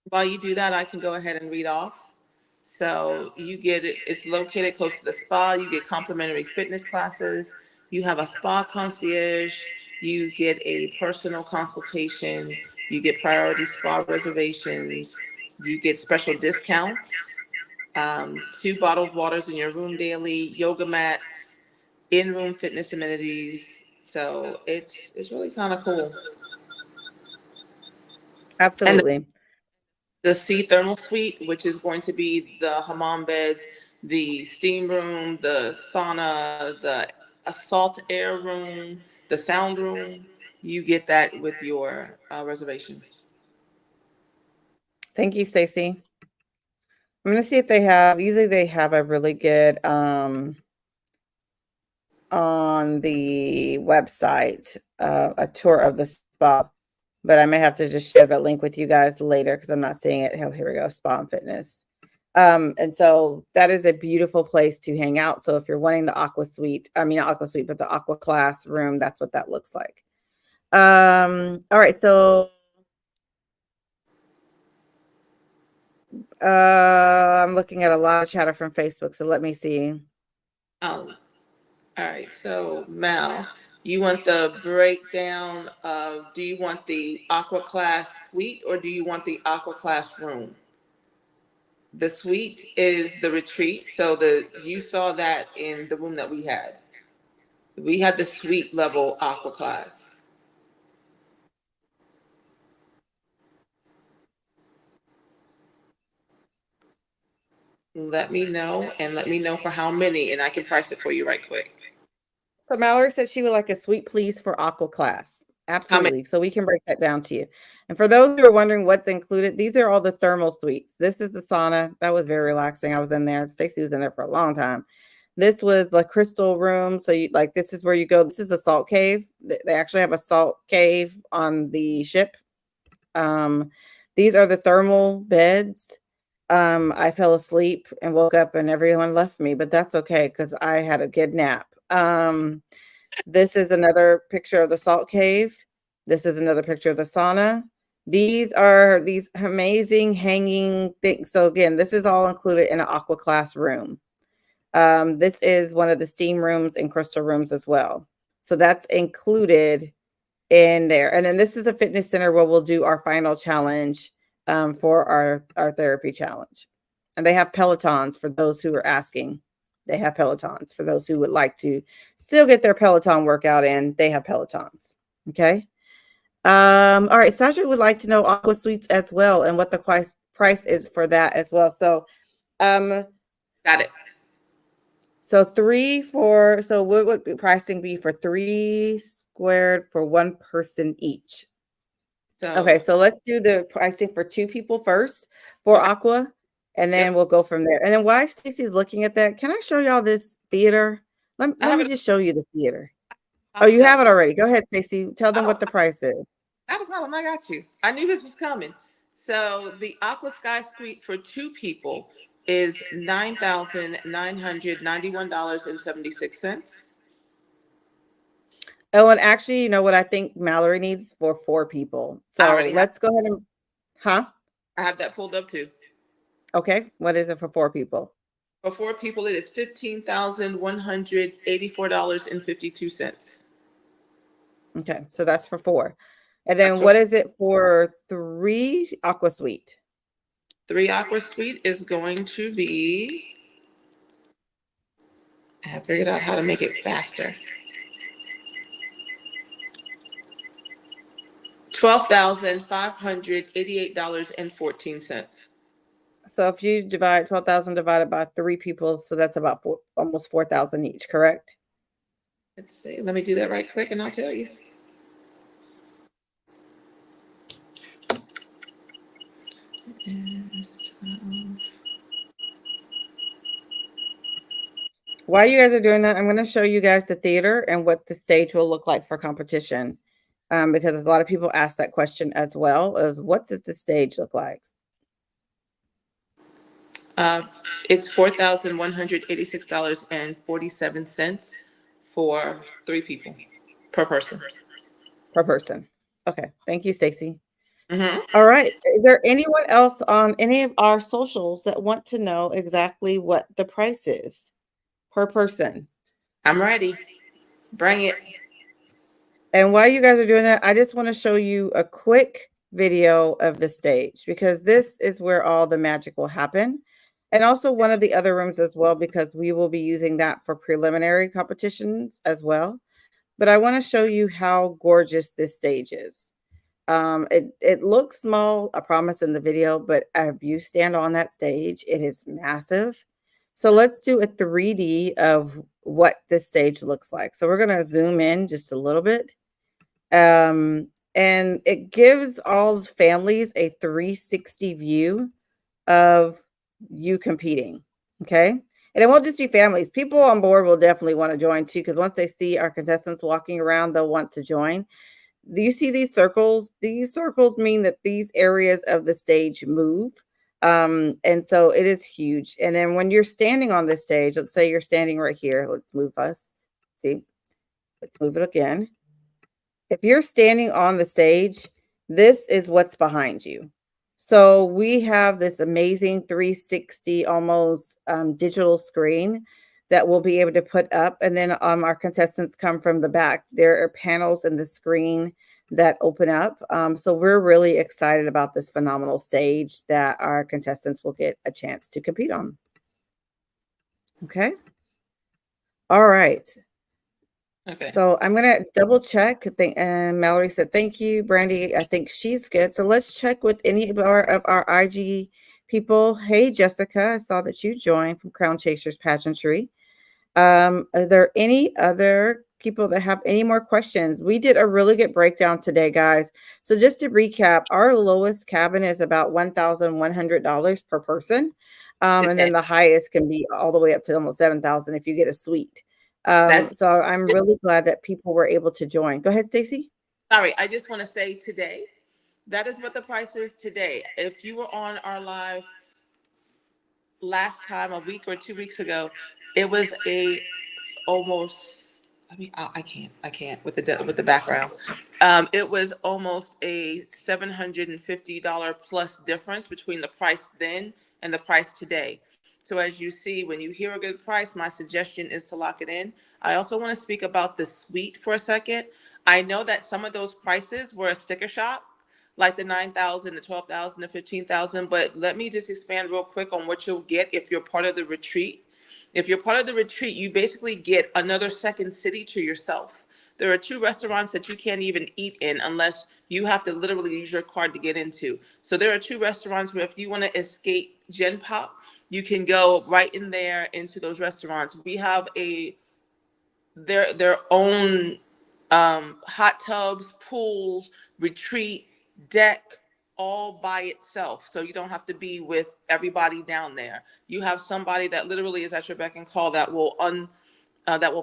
S2: While you do that, I can go ahead and read off. So you get it, it's located close to the spa. You get complimentary fitness classes. You have a spa concierge. You get a personal consultation. You get priority spa reservations. You get special discounts. 2 bottled waters in your room daily, yoga mats, in-room fitness amenities. So it's really kind of cool. And
S1: Absolutely.
S2: the sea thermal suite, which is going to be the hammam beds, the steam room, the sauna, the salt air room, the sound room. You get that with your reservation.
S1: Thank you, Stacy. I'm going to see if they have, usually they have a really good, on the website, a tour of the spa, but I may have to just share that link with you guys later because I'm not seeing it. Oh, here we go. Spa and fitness. And so that is a beautiful place to hang out. So if you're wanting the aqua suite, I mean, not aqua suite, but the aqua class room, that's what that looks like. All right. So, I'm looking at a lot of chatter from Facebook. So let me see.
S2: All right. So Mal, you want the breakdown of, do you want the aqua class suite or do you want the aqua class room? The suite is the retreat. So you saw that in the room that we had. We had the suite level aqua class. Let me know and let me know for how many, and I can price it for you right quick.
S1: So Mallory said she would like a suite, please, for aqua class.
S2: How many?
S1: Absolutely. So we can break that down to you. And for those who are wondering what's included, these are all the thermal suites. This is the sauna. That was very relaxing. I was in there. Stacy was in there for a long time. This was the crystal room. So you like, this is where you go. This is a salt cave. They actually have a salt cave on the ship. These are the thermal beds. I fell asleep and woke up and everyone left me, but that's okay because I had a good nap. This is another picture of the salt cave. This is another picture of the sauna. These are these amazing hanging things. So again, this is all included in an aqua class room. This is one of the steam rooms and crystal rooms as well. So that's included in there. And then this is the fitness center where we'll do our final challenge for our therapy challenge. And they have Pelotons for those who are asking. They have Pelotons for those who would like to still get their Peloton workout in. They have Pelotons. Okay. All right. Sasha would like to know Aqua Suites as well and what the price is for that as well. So,
S2: Got it.
S1: So what would the pricing be for 3 squared for one person each? Okay, so let's do the pricing for 2 people first for
S2: Okay.
S1: Aqua, and then
S2: Yep.
S1: we'll go from there. And then while Stacey's looking at that, can I show y'all this theater?
S2: I
S1: Let
S2: have
S1: me
S2: it
S1: just show you the theater. Oh,
S2: popped
S1: you
S2: up.
S1: have it already. Go ahead, Stacey. Tell them
S2: Oh,
S1: what the price is.
S2: not a problem. I got you. I knew this was coming. So the Aqua Sky Suite for 2 people is $9,991.76.
S1: Oh, and actually, you know what I think Mallory needs for 4 people.
S2: I
S1: So
S2: already have.
S1: let's go ahead and, huh?
S2: I have that pulled up too.
S1: Okay, what is it for 4 people?
S2: For 4 people, it is $15,184.52.
S1: Okay, so that's for 4. And
S2: That's
S1: then
S2: for
S1: what is it for 3 Aqua Suite?
S2: 3 Aqua Suite is going to be. I have figured out how to make it faster. $12,588.14.
S1: So if you divide 12,000 divided by 3 people, so that's about almost 4,000 each, correct?
S2: Let's see. Let me do that right quick and I'll tell you.
S1: While you guys are doing that, I'm going to show you guys the theater and what the stage will look like for competition. Because a lot of people ask that question as well, is what does the stage look like?
S2: It's $4,186.47 for 3 people per person.
S1: Per person. Okay. Thank you, Stacy.
S2: Mm-hmm.
S1: All right. Is there anyone else on any of our socials that want to know exactly what the price is per person?
S2: I'm ready. Bring it.
S1: And while you guys are doing that, I just want to show you a quick video of the stage because this is where all the magic will happen. And also one of the other rooms as well, because we will be using that for preliminary competitions as well. But I want to show you how gorgeous this stage is. It looks small, I promise, in the video, but if you stand on that stage, it is massive. So let's do a 3D of what this stage looks like. So we're going to zoom in just a little bit. And it gives all families a 360 view of you competing. Okay. And it won't just be families. People on board will definitely want to join too, because once they see our contestants walking around, they'll want to join. Do you see these circles? These circles mean that these areas of the stage move. And so it is huge. And then when you're standing on this stage, let's say you're standing right here. Let's move us. See, let's move it again. If you're standing on the stage, this is what's behind you. So we have this amazing 360 almost digital screen that we'll be able to put up. And then our contestants come from the back. There are panels in the screen that open up. So we're really excited about this phenomenal stage that our contestants will get a chance to compete on. Okay. All right.
S2: Okay.
S1: So I'm gonna double check. And Mallory said thank you, Brandy. I think she's good. So let's check with any of our IG people. Hey, Jessica, I saw that you joined from Crown Chasers Pageantry. Are there any other people that have any more questions? We did a really good breakdown today, guys. So just to recap, our lowest cabin is about $1,100 per person. And then the highest can be all the way up to almost 7,000 if you get a suite. So I'm really glad that people were able to join. Go ahead, Stacy.
S2: Sorry, I just want to say today, that is what the price is today. If you were on our live last time, a week or 2 weeks ago, it was a almost. I can't with the background. It was almost a $750 plus difference between the price then and the price today. So as you see, when you hear a good price, my suggestion is to lock it in. I also want to speak about the suite for a second. I know that some of those prices were a sticker shock, like the 9,000, the 12,000, the 15,000. But let me just expand real quick on what you'll get if you're part of the retreat. If you're part of the retreat, you basically get another second city to yourself. There are 2 restaurants that you can't even eat in unless you have to literally use your card to get into. So there are 2 restaurants where if you want to escape Gen Pop, you can go right in there into those restaurants. We have their own hot tubs, pools, retreat, deck, all by itself. So you don't have to be with everybody down there. You have somebody that literally is at your beck and call that will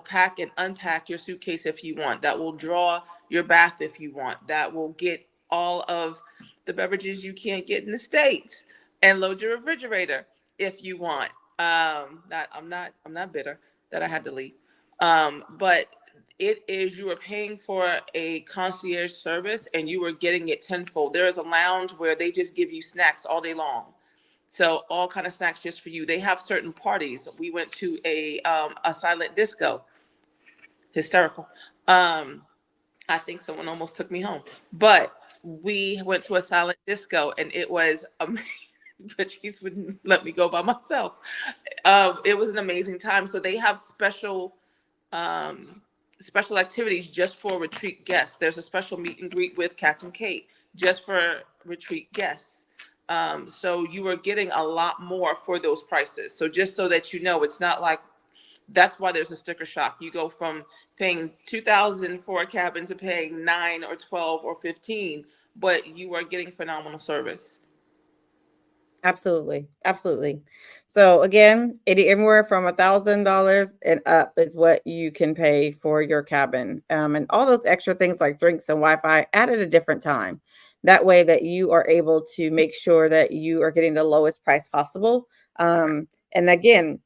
S2: pack and unpack your suitcase if you want, that will draw your bath if you want, that will get all of the beverages you can't get in the States and load your refrigerator if you want. I'm not bitter that I had to leave. But it is, you are paying for a concierge service and you are getting it tenfold. There is a lounge where they just give you snacks all day long. So all kind of snacks just for you. They have certain parties. We went to a silent disco, hysterical. I think someone almost took me home, but we went to a silent disco and it was amazing. Patrice wouldn't let me go by myself. It was an amazing time. So they have um, special activities just for retreat guests. There's a special meet and greet with Captain Kate just for retreat guests. So you are getting a lot more for those prices. So just so that you know, it's not like, that's why there's a sticker shock. You go from paying 2,000 for a cabin to paying 9 or 12 or 15, but you are getting phenomenal service.
S1: Absolutely. Absolutely. So again, anywhere from $1,000 and up is what you can pay for your cabin. And all those extra things like drinks and Wi-Fi at a different time. That way that you are able to make sure that you are getting the lowest price possible. And again,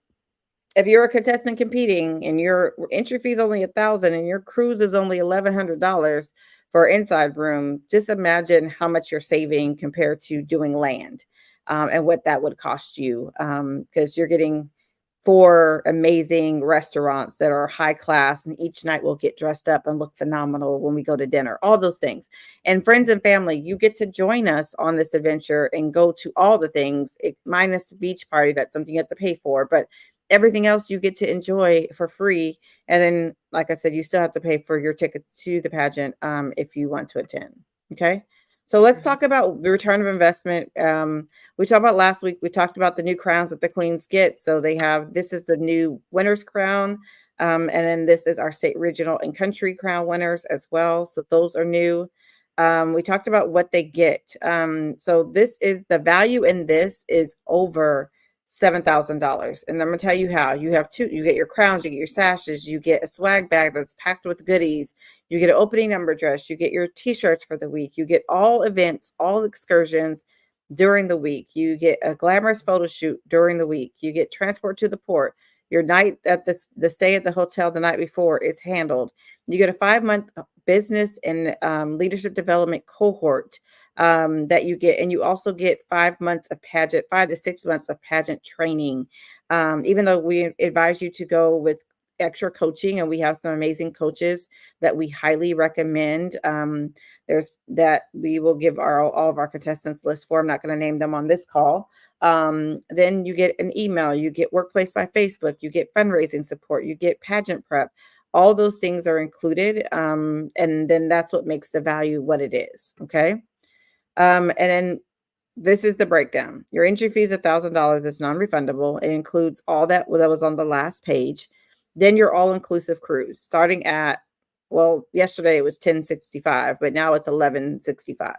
S1: if you're a contestant competing and your entry fee is only 1,000 and your cruise is only $1,100 for an inside room, just imagine how much you're saving compared to doing land, and what that would cost you, because you're getting 4 amazing restaurants that are high class, and each night we'll get dressed up and look phenomenal when we go to dinner, all those things. And friends and family, you get to join us on this adventure and go to all the things, minus the beach party. That's something you have to pay for, but everything else you get to enjoy for free. And then, like I said, you still have to pay for your tickets to the pageant if you want to attend. Okay. So let's talk about the return of investment. We talked about last week. We talked about the new crowns that the queens get. So they have, this is the new winner's crown. And then this is our state, regional, and country crown winners as well. So those are new. We talked about what they get. So this is the value in this is over $7,000. And I'm gonna tell you how. You have two, you get your crowns, you get your sashes, you get a swag bag that's packed with goodies, you get an opening number dress, you get your t-shirts for the week, you get all events, all excursions during the week, you get a glamorous photo shoot during the week, you get transport to the port, your night at the stay at the hotel the night before is handled. You get a 5-month business and leadership development cohort that you get, and you also get 5 months of pageant, 5 to 6 months of pageant training. Even though we advise you to go with extra coaching, and we have some amazing coaches that we highly recommend. There's that we will give all of our contestants list for. I'm not going to name them on this call. Then you get an email, you get Workplace by Facebook, you get fundraising support, you get pageant prep. All those things are included. And then that's what makes the value what it is. Okay. And then this is the breakdown. Your entry fee is $1,000. It's non-refundable. It includes all that was on the last page. Then your all-inclusive cruise, starting at, well, yesterday it was 1065, but now it's 1165.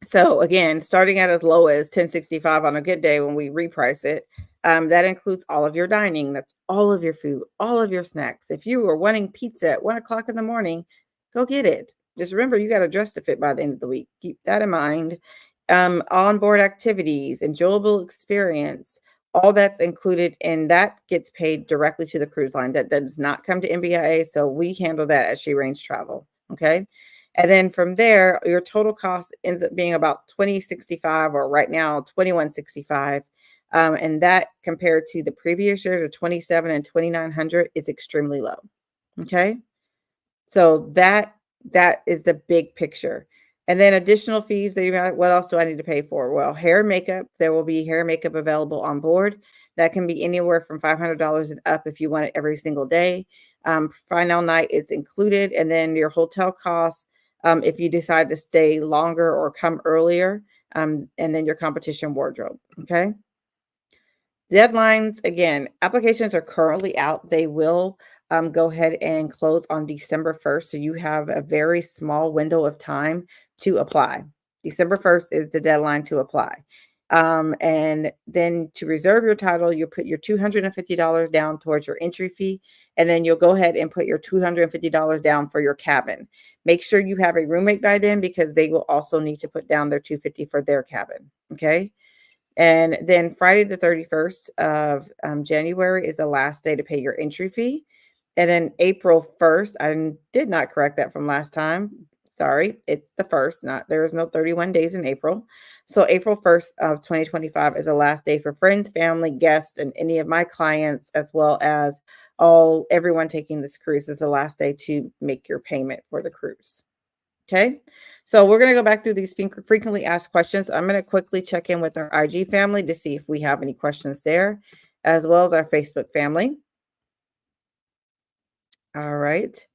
S1: So again, starting at as low as 1065 on a good day when we reprice it, that includes all of your dining. That's all of your food, all of your snacks. If you are wanting pizza at 1 o'clock in the morning, go get it. Just remember, you got to dress to fit by the end of the week. Keep that in mind. Onboard activities, enjoyable experience, all that's included, and that gets paid directly to the cruise line. That does not come to MBIA, so we handle that at She Range Travel. Okay. And then from there, your total cost ends up being about 2065, or right now 2165. And that compared to the previous years of 27 and 2900 is extremely low. Okay. So that is the big picture. And then additional fees that you got, what else do I need to pay for? Well, hair and makeup, there will be hair and makeup available on board. That can be anywhere from $500 and up if you want it every single day. Final night is included, and then your hotel costs if you decide to stay longer or come earlier, and then your competition wardrobe. Okay. Deadlines, again, applications are currently out. They will go ahead and close on December 1st. So you have a very small window of time to apply. December 1st is the deadline to apply. And then to reserve your title, you put your $250 down towards your entry fee, and then you'll go ahead and put your $250 down for your cabin. Make sure you have a roommate by then, because they will also need to put down their $250 for their cabin. Okay. And then Friday the 31st of January is the last day to pay your entry fee. And then April 1st, I did not correct that from last time. Sorry, it's the first, not, there is no 31 days in April. So April 1st of 2025 is the last day for friends, family, guests, and any of my clients, as well as everyone taking this cruise, is the last day to make your payment for the cruise. Okay, so we're going to go back through these frequently asked questions. I'm going to quickly check in with our IG family to see if we have any questions there, as well as our Facebook family. All right.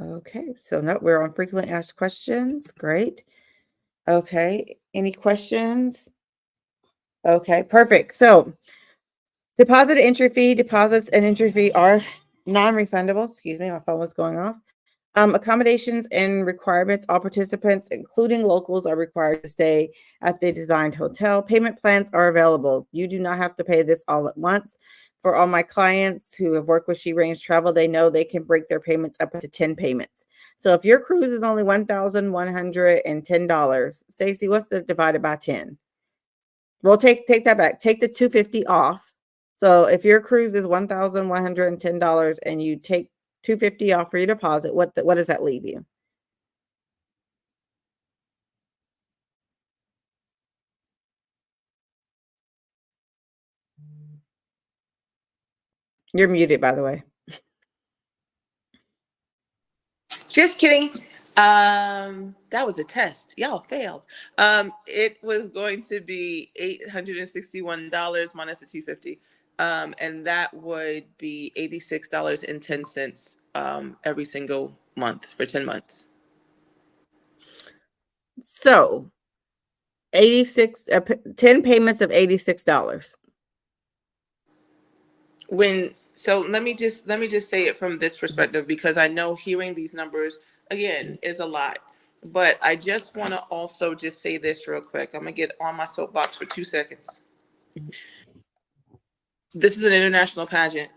S1: Okay, so no, we're on frequently asked questions. Great. Okay, any questions? Okay, perfect. So deposit entry fee, deposits and entry fee are non-refundable. Excuse me, my phone was going off. Accommodations and requirements. All participants, including locals, are required to stay at the designed hotel. Payment plans are available. You do not have to pay this all at once. For all my clients who have worked with She Range Travel, they know they can break their payments up to 10 payments. So if your cruise is only $1,110, Stacy, what's the divided by 10? Well, take that back. Take the 250 off. So if your cruise is $1,110 and you take 250 off for your deposit, what does that leave you? You're muted, by the way.
S2: Just kidding. That was a test. Y'all failed. It was going to be $861 minus the 250. And that would be $86.10 every single month for 10 months.
S1: So 10 payments of $86.
S2: So let me just say it from this perspective, because I know hearing these numbers again is a lot. But I just want to also just say this real quick. I'm gonna get on my soapbox for 2 seconds. This is an international pageant.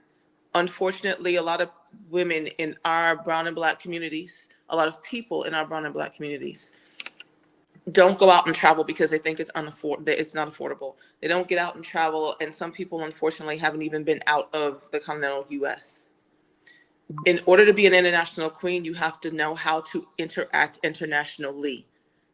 S2: Unfortunately, a lot of women in our brown and black communities, a lot of people in our brown and black communities don't go out and travel because they think that it's not affordable. They don't get out and travel, and some people unfortunately haven't even been out of the continental US. In order to be an international queen, you have to know how to interact internationally.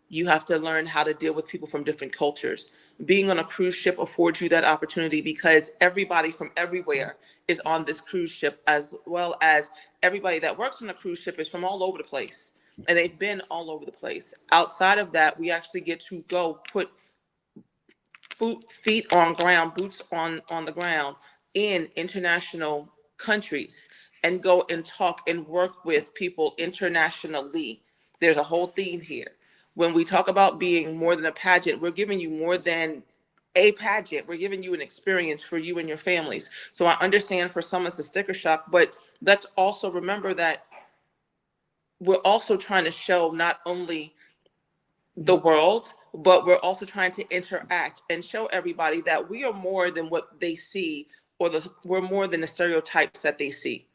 S2: You have to learn how to deal with people from different cultures. Being on a cruise ship affords you that opportunity because everybody from everywhere is on this cruise ship, as well as everybody that works on a cruise ship is from all over the place. And they've been all over the place. Outside of that, we actually get to go put feet on ground, boots on the ground in international countries and go and talk and work with people internationally. There's a whole theme here. When we talk about being more than a pageant, we're giving you more than a pageant. We're giving you an experience for you and your families. So I understand for some it's a sticker shock, but let's also remember that we're also trying to show not only the world, but we're also trying to interact and show everybody that we are more than what they see, or we're more than the stereotypes that they see.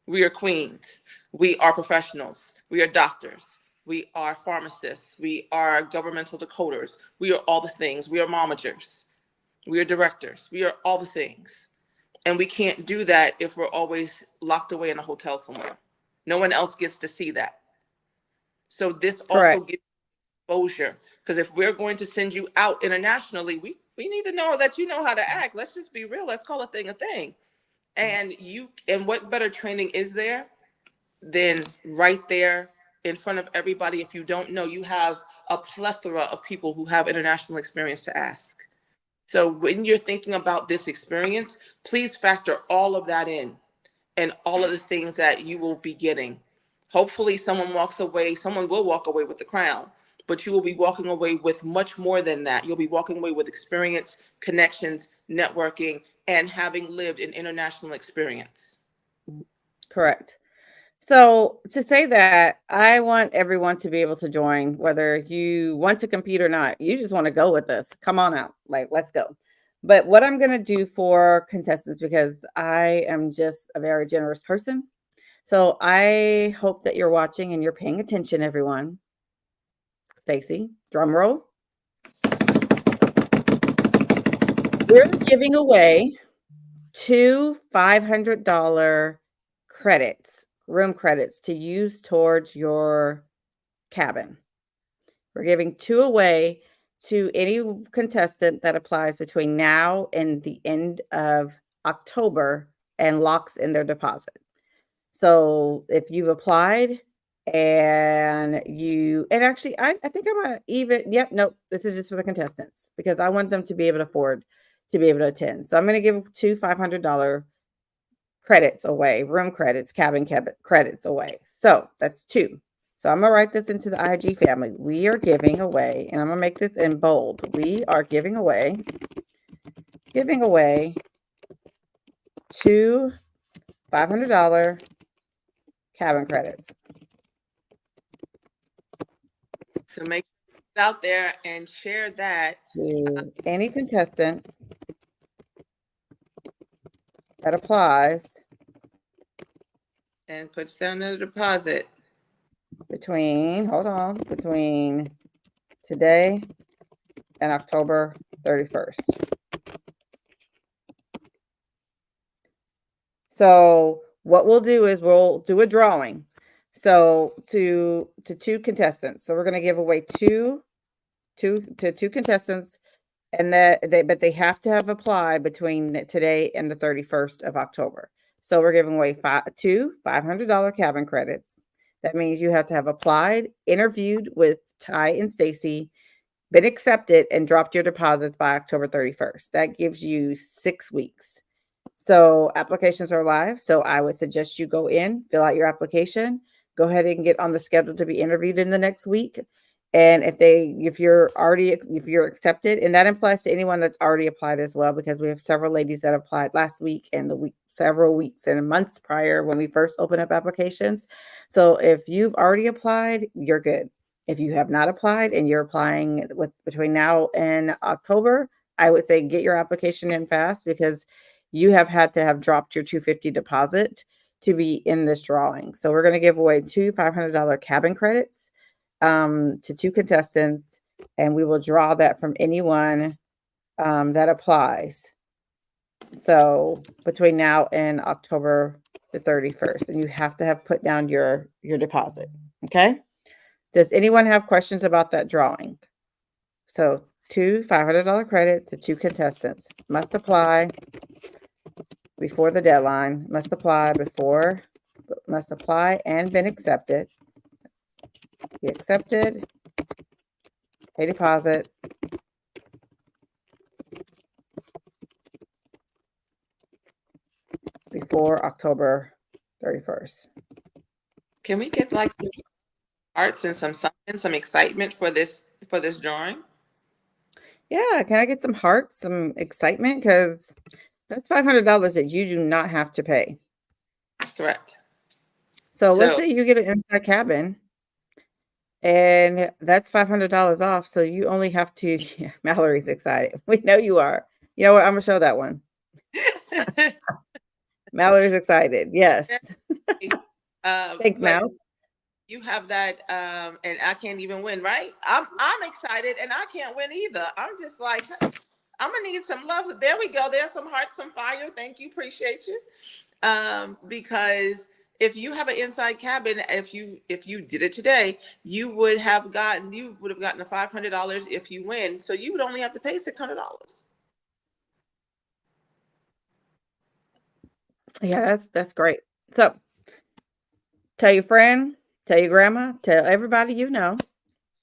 S2: We are queens. We are professionals. We are doctors. We are pharmacists. We are governmental decoders. We are all the things. We are momagers. We are directors. We are all the things. And we can't do that if we're always locked away in a hotel somewhere. No one else gets to see that. So this also
S1: Correct.
S2: gives exposure, because if we're going to send you out internationally, we need to know that you know how to act. Let's just be real. Let's call a thing a thing. And what better training is there than right there in front of everybody? If you don't know, you have a plethora of people who have international experience to ask. So when you're thinking about this experience, please factor all of that in, and all of the things that you will be getting. Hopefully someone will walk away with the crown, but you will be walking away with much more than that. You'll be walking away with experience, connections, networking, and having lived an international experience.
S1: Correct. So to say that, I want everyone to be able to join, whether you want to compete or not. You just want to go with us. Come on out. Like, let's go. But what I'm going to do for contestants, because I am just a very generous person. So I hope that you're watching and you're paying attention, everyone. Stacy, drum roll. We're giving away 2 $500 credits, room credits to use towards your cabin. We're giving 2 away to any contestant that applies between now and the end of October and locks in their deposit. So if you've applied and actually, I think I'm gonna yep, nope, this is just for the contestants because I want them to be able to afford to be able to attend. So I'm going to give 2 $500 credits away, room credits, cabin credits away. So that's 2. So I'm going to write this into the IG family. We are giving away, and I'm going to make this in bold. We are giving away 2 $500 cabin credits.
S2: So make it out there and share that
S1: to any contestant that applies
S2: and puts down the deposit
S1: between today and October 31st. So what we'll do is we'll do a drawing. So to 2 contestants. So we're going to give away two contestants, and but they have to have applied between today and the 31st of October. So we're giving away two $500 cabin credits. That means you have to have applied, interviewed with Ty and Stacy, been accepted, and dropped your deposits by October 31st. That gives you 6 weeks. So applications are live. So I would suggest you go in, fill out your application, go ahead and get on the schedule to be interviewed in the next week. And if you're accepted, and that applies to anyone that's already applied as well, because we have several ladies that applied last week and several weeks and months prior when we first opened up applications. So if you've already applied, you're good. If you have not applied and you're applying between now and October, I would say get your application in fast, because you have had to have dropped your $250 deposit to be in this drawing. So we're going to give away two $500 cabin credits to two contestants, and we will draw that from anyone that applies. So between now and October the 31st, and you have to have put down your deposit. Okay. Does anyone have questions about that drawing? So two $500 credits to two contestants. Must apply before the deadline. Must apply and been accepted. Be accepted. Pay deposit. Before October 31st.
S2: Can we get like some hearts and some excitement for this drawing?
S1: Yeah, can I get some hearts, some excitement? Because that's $500 that you do not have to pay.
S2: Correct.
S1: So let's say you get an inside cabin, and that's $500 off. So you only have to. Yeah, Mallory's excited. We know you are. You know what? I'm gonna show that one. Mallory's excited. Yes. Thanks, Mal.
S2: You have that, and I can't even win, right? I'm excited, and I can't win either. I'm just like, I'm gonna need some love. There we go. There's some hearts, some fire. Thank you, appreciate you. Because if you have an inside cabin, if you did it today, you would have gotten the $500 if you win. So you would only have to pay $600.
S1: Yeah, that's great. So tell your friend, tell your grandma, tell everybody you know.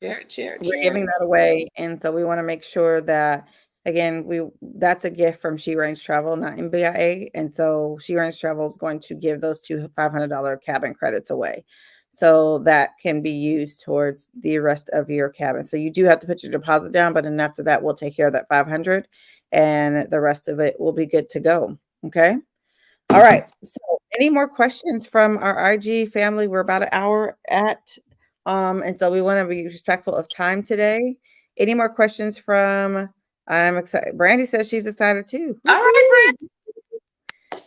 S2: We're
S1: giving that away, and so we want to make sure that, again, that's a gift from She Range Travel, not MBIA, and so She Range Travel is going to give those two $500 cabin credits away, so that can be used towards the rest of your cabin. So you do have to put your deposit down, but then after that, we'll take care of that 500, and the rest of it will be good to go. Okay. All right. So any more questions from our IG family? We're about an hour at, and so we want to be respectful of time today. Any more questions from, I'm excited. Brandy says she's excited too.
S2: All right, Brandy.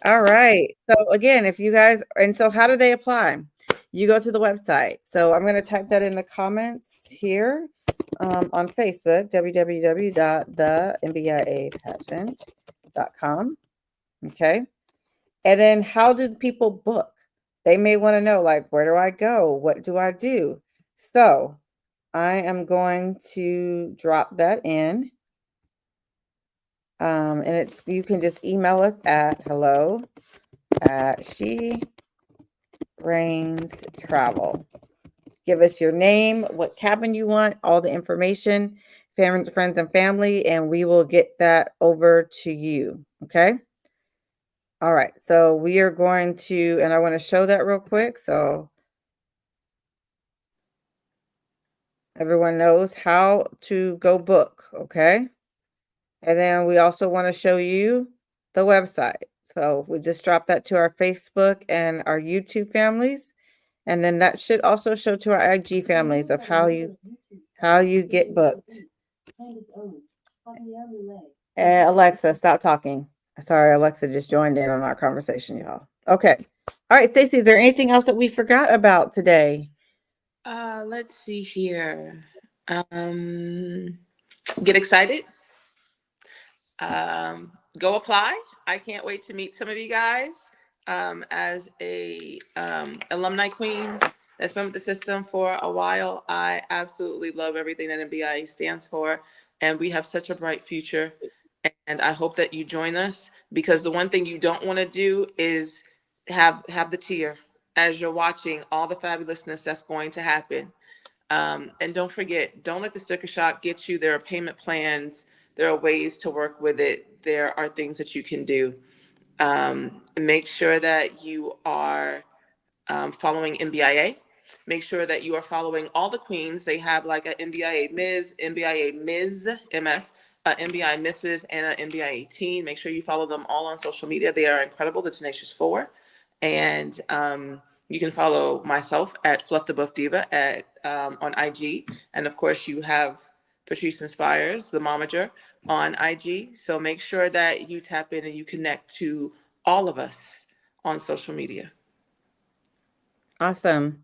S1: All right. So again, if you guys, and so how do they apply? You go to the website. So I'm going to type that in the comments here on Facebook, www.thembiapageant.com. Okay. And then how do people book? They may want to know, like, where do I go? What do I do? So I am going to drop that in. And you can just email us at hello@She Range Travel. Give us your name, what cabin you want, all the information, friends and family, and we will get that over to you. Okay. All right, so we are going to, and I want to show that real quick so everyone knows how to go book, okay? And then we also want to show you the website. So we just dropped that to our Facebook and our YouTube families. And then that should also show to our IG families of how you get booked. Alexa, stop talking. Sorry, Alexa just joined in on our conversation, y'all. Okay. All right, Stacey, is there anything else that we forgot about today?
S2: Let's see here. Get excited. Go apply. I can't wait to meet some of you guys. As a alumni queen that's been with the system for a while, I absolutely love everything that MBIA stands for, and we have such a bright future. And I hope that you join us, because the one thing you don't want to do is have the tear as you're watching all the fabulousness that's going to happen. And don't forget, don't let the sticker shock get you. There are payment plans. There are ways to work with it. There are things that you can do. Make sure that you are following MBIA. Make sure that you are following all the queens. They have like an MBIA Ms., MBIA Ms., MS, MBIA Mrs., and an MBIA Teen. Make sure you follow them all on social media. They are incredible, the Tenacious Four. And you can follow myself at Fluff the Buff Diva on IG. And of course, you have Patrice Inspires, the momager, on IG. So make sure that you tap in and you connect to all of us on social media.
S1: Awesome.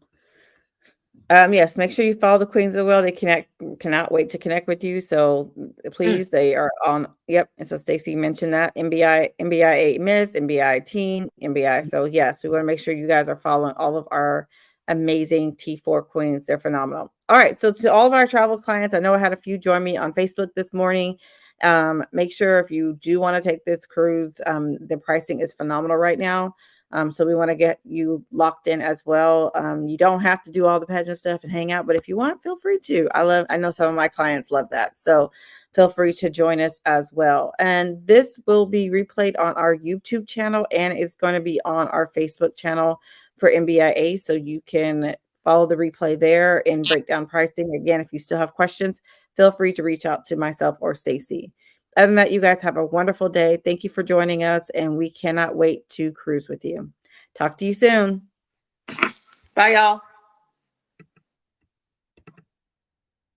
S1: Yes, make sure you follow the queens as well. They cannot wait to connect with you. So please, they are on. Yep. And so Stacy mentioned that MBIA Miss, MBI Teen, MBI. So yes, we want to make sure you guys are following all of our amazing T4 queens. They're phenomenal. All right. So to all of our travel clients, I know I had a few join me on Facebook this morning. Make sure if you do want to take this cruise, the pricing is phenomenal right now. So we want to get you locked in as well. You don't have to do all the pageant stuff and hang out, but if you want, feel free to. I know some of my clients love that. So feel free to join us as well. And this will be replayed on our YouTube channel and is going to be on our Facebook channel for MBIA. So you can follow the replay there and break down pricing. Again, if you still have questions, feel free to reach out to myself or Stacy. Other than that, you guys have a wonderful day. Thank you for joining us, and we cannot wait to cruise with you. Talk to you soon.
S2: Bye, y'all.